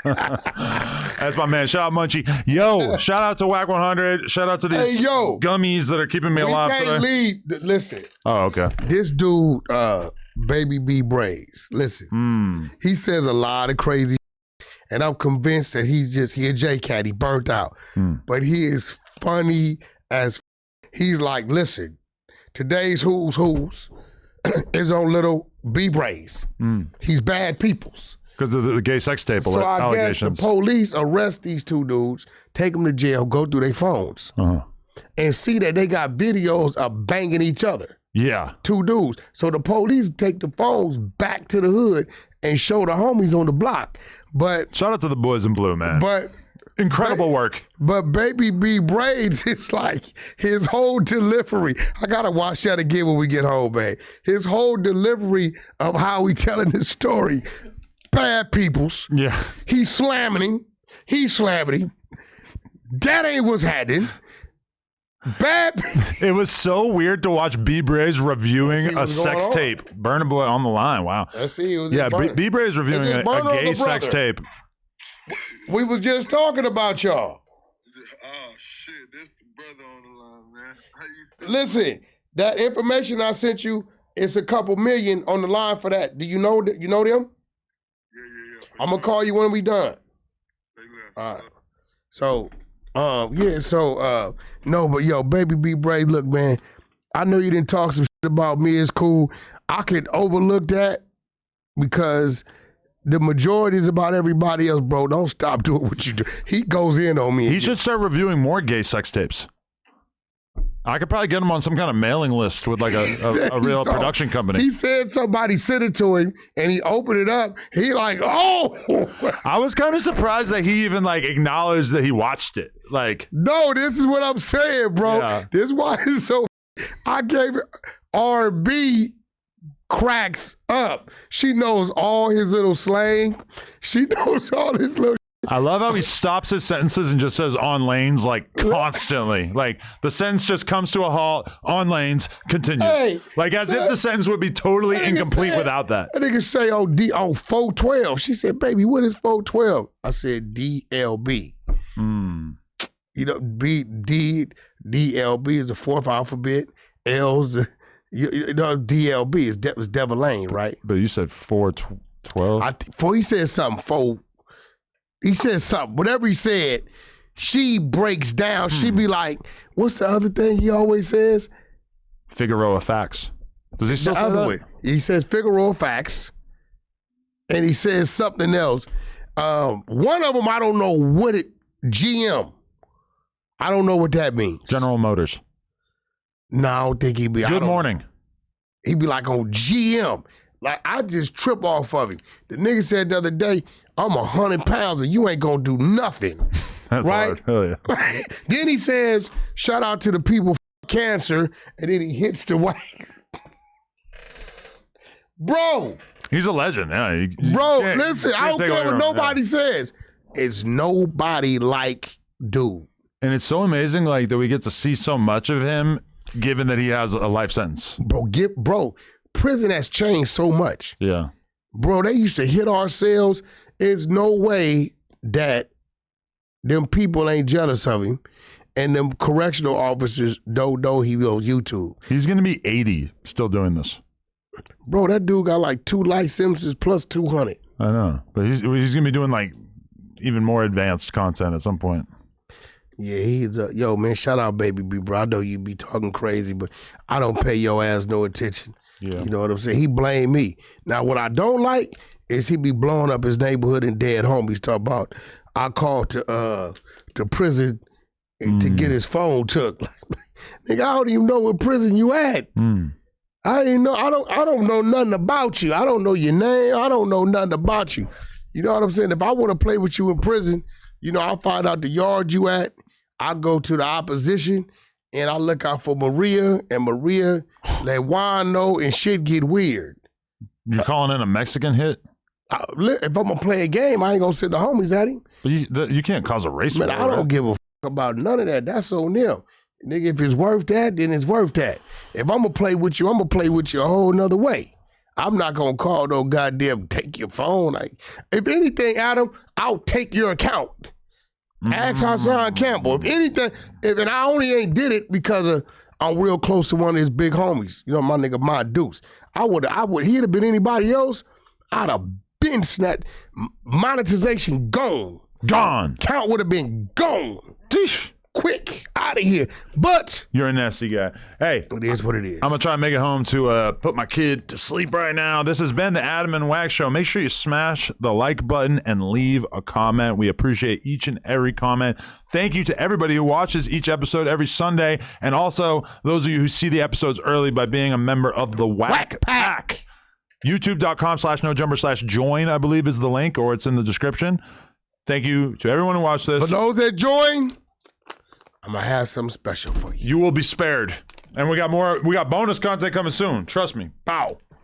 that. That's my man. Shout out Munchie. Yo, shout out to Wack 100. Shout out to these gummies that are keeping me alive today. We can't leave. Listen. Oh, okay. This dude, Baby B Braids. Listen. He says a lot of crazy. And I'm convinced that he a J-Cat. He burnt out. But he is funny as he's like, listen, today's who's is on little B Braids. He's bad peoples. Because of the gay sex tape so allegations. I guess the police arrest these two dudes, take them to jail, go through their phones, and see that they got videos of banging each other. Yeah. Two dudes. So the police take the phones back to the hood and show the homies on the block. But shout out to the boys in blue, man. But incredible work. But Baby B Braids is like his whole delivery. I gotta watch that again when we get home, man. His whole delivery of how he telling this story. Bad peoples. Yeah. He's slamming him. That ain't what's happening. Bad. It was so weird to watch B Bray's reviewing a sex tape. Burna Boy on the line. Wow. Let's see. B Bray's reviewing a gay sex tape. We was just talking about y'all. Oh shit, this the brother on the line, man. How you Listen, that information I sent you, it's a couple million on the line for that. Do you know them? Yeah. I'm gonna call you when we done. All right. So. No, but yo, Baby B Braids, look, man, I know you didn't talk some shit about me. It's cool. I could overlook that because the majority is about everybody else, bro. Don't stop doing what you do. He goes in on me. He should start reviewing more gay sex tapes. I could probably get him on some kind of mailing list with like a real production company. He said somebody sent it to him and he opened it up. He like, oh. I was kind of surprised that he even like acknowledged that he watched it. Like, no, this is what I'm saying, bro. Yeah. This is why it's so. I gave it R&B cracks up. She knows all his little slang. She knows all his little. I love how he stops his sentences and just says on lanes like constantly. Like the sentence just comes to a halt, on lanes, continues. Hey, like as if the sentence would be totally incomplete without that. That nigga say, 412. She said, baby, what is 412? I said, DLB. You know, DLB is the fourth alphabet. L's, DLB was Devil Lane, right? But you said 412? He said something, He said something. Whatever he said, she breaks down. She be like, what's the other thing he always says? Figueroa facts. Does he still say that? Way. He says Figueroa facts. And he says something else. One of them, I don't know what GM. I don't know what that means. General Motors. No, I don't think he'd be. Good morning. He'd be like on GM. Like, I just trip off of him. The nigga said the other day, I'm 100 pounds and you ain't gonna do nothing. That's right? Hard. Hell yeah. Then he says, shout out to the people for cancer, and then he hits the white. Bro. He's a legend. Yeah. Bro, listen, I don't care what nobody says. It's nobody like dude. And it's so amazing like that we get to see so much of him given that he has a life sentence. Bro, prison has changed so much. Yeah. Bro, they used to hit our cells. There's no way that them people ain't jealous of him. and them correctional officers don't know he on YouTube. He's going to be 80 still doing this. Bro, that dude got like 2 licenses plus 200. I know, but he's going to be doing like even more advanced content at some point. Yeah, he's yo, man, shout out Baby B, bro. I know you be talking crazy, but I don't pay your ass no attention. Yeah. You know what I'm saying? He blame me. Now, what I don't like is he be blowing up his neighborhood and dead homies. Talk about, I called to prison to get his phone took. Nigga, I don't even know what prison you at. I ain't know. I don't know nothing about you. I don't know your name. I don't know nothing about you. You know what I'm saying? If I want to play with you in prison, you know, I'll find out the yard you at. I go to the opposition and I look out for Maria, and Maria let Juan know, and shit get weird. You're calling in a Mexican hit? If I'm gonna play a game, I ain't gonna send the homies at him. But you can't cause a race war. Man, I don't give a about none of that. That's on them. Nigga, if it's worth that, then it's worth that. If I'm gonna play with you, I'm gonna play with you a whole nother way. I'm not gonna call no goddamn take your phone. Like, if anything, Adam, I'll take your account. Ask Hassan Campbell. If anything, and I only ain't did it because I'm real close to one of his big homies. You know, my nigga, my Deuce. He'd have been anybody else, I'd have been snatched. Monetization gone. Gone. Count would have been gone. Dish. Quick, out of here. But you're a nasty guy. Hey, it is what it is. I'm gonna try and make it home to put my kid to sleep right now. This has been the Adam and Wack Show. Make sure you smash the like button and leave a comment. We appreciate each and every comment. Thank you to everybody who watches each episode every Sunday, and also those of you who see the episodes early by being a member of the Wack Pack. YouTube.com/nojumper/join, I believe, is the link, or it's in the description. Thank you to everyone who watched this. For those that join, I'm gonna have something special for you. You will be spared. And we got bonus content coming soon. Trust me. Pow.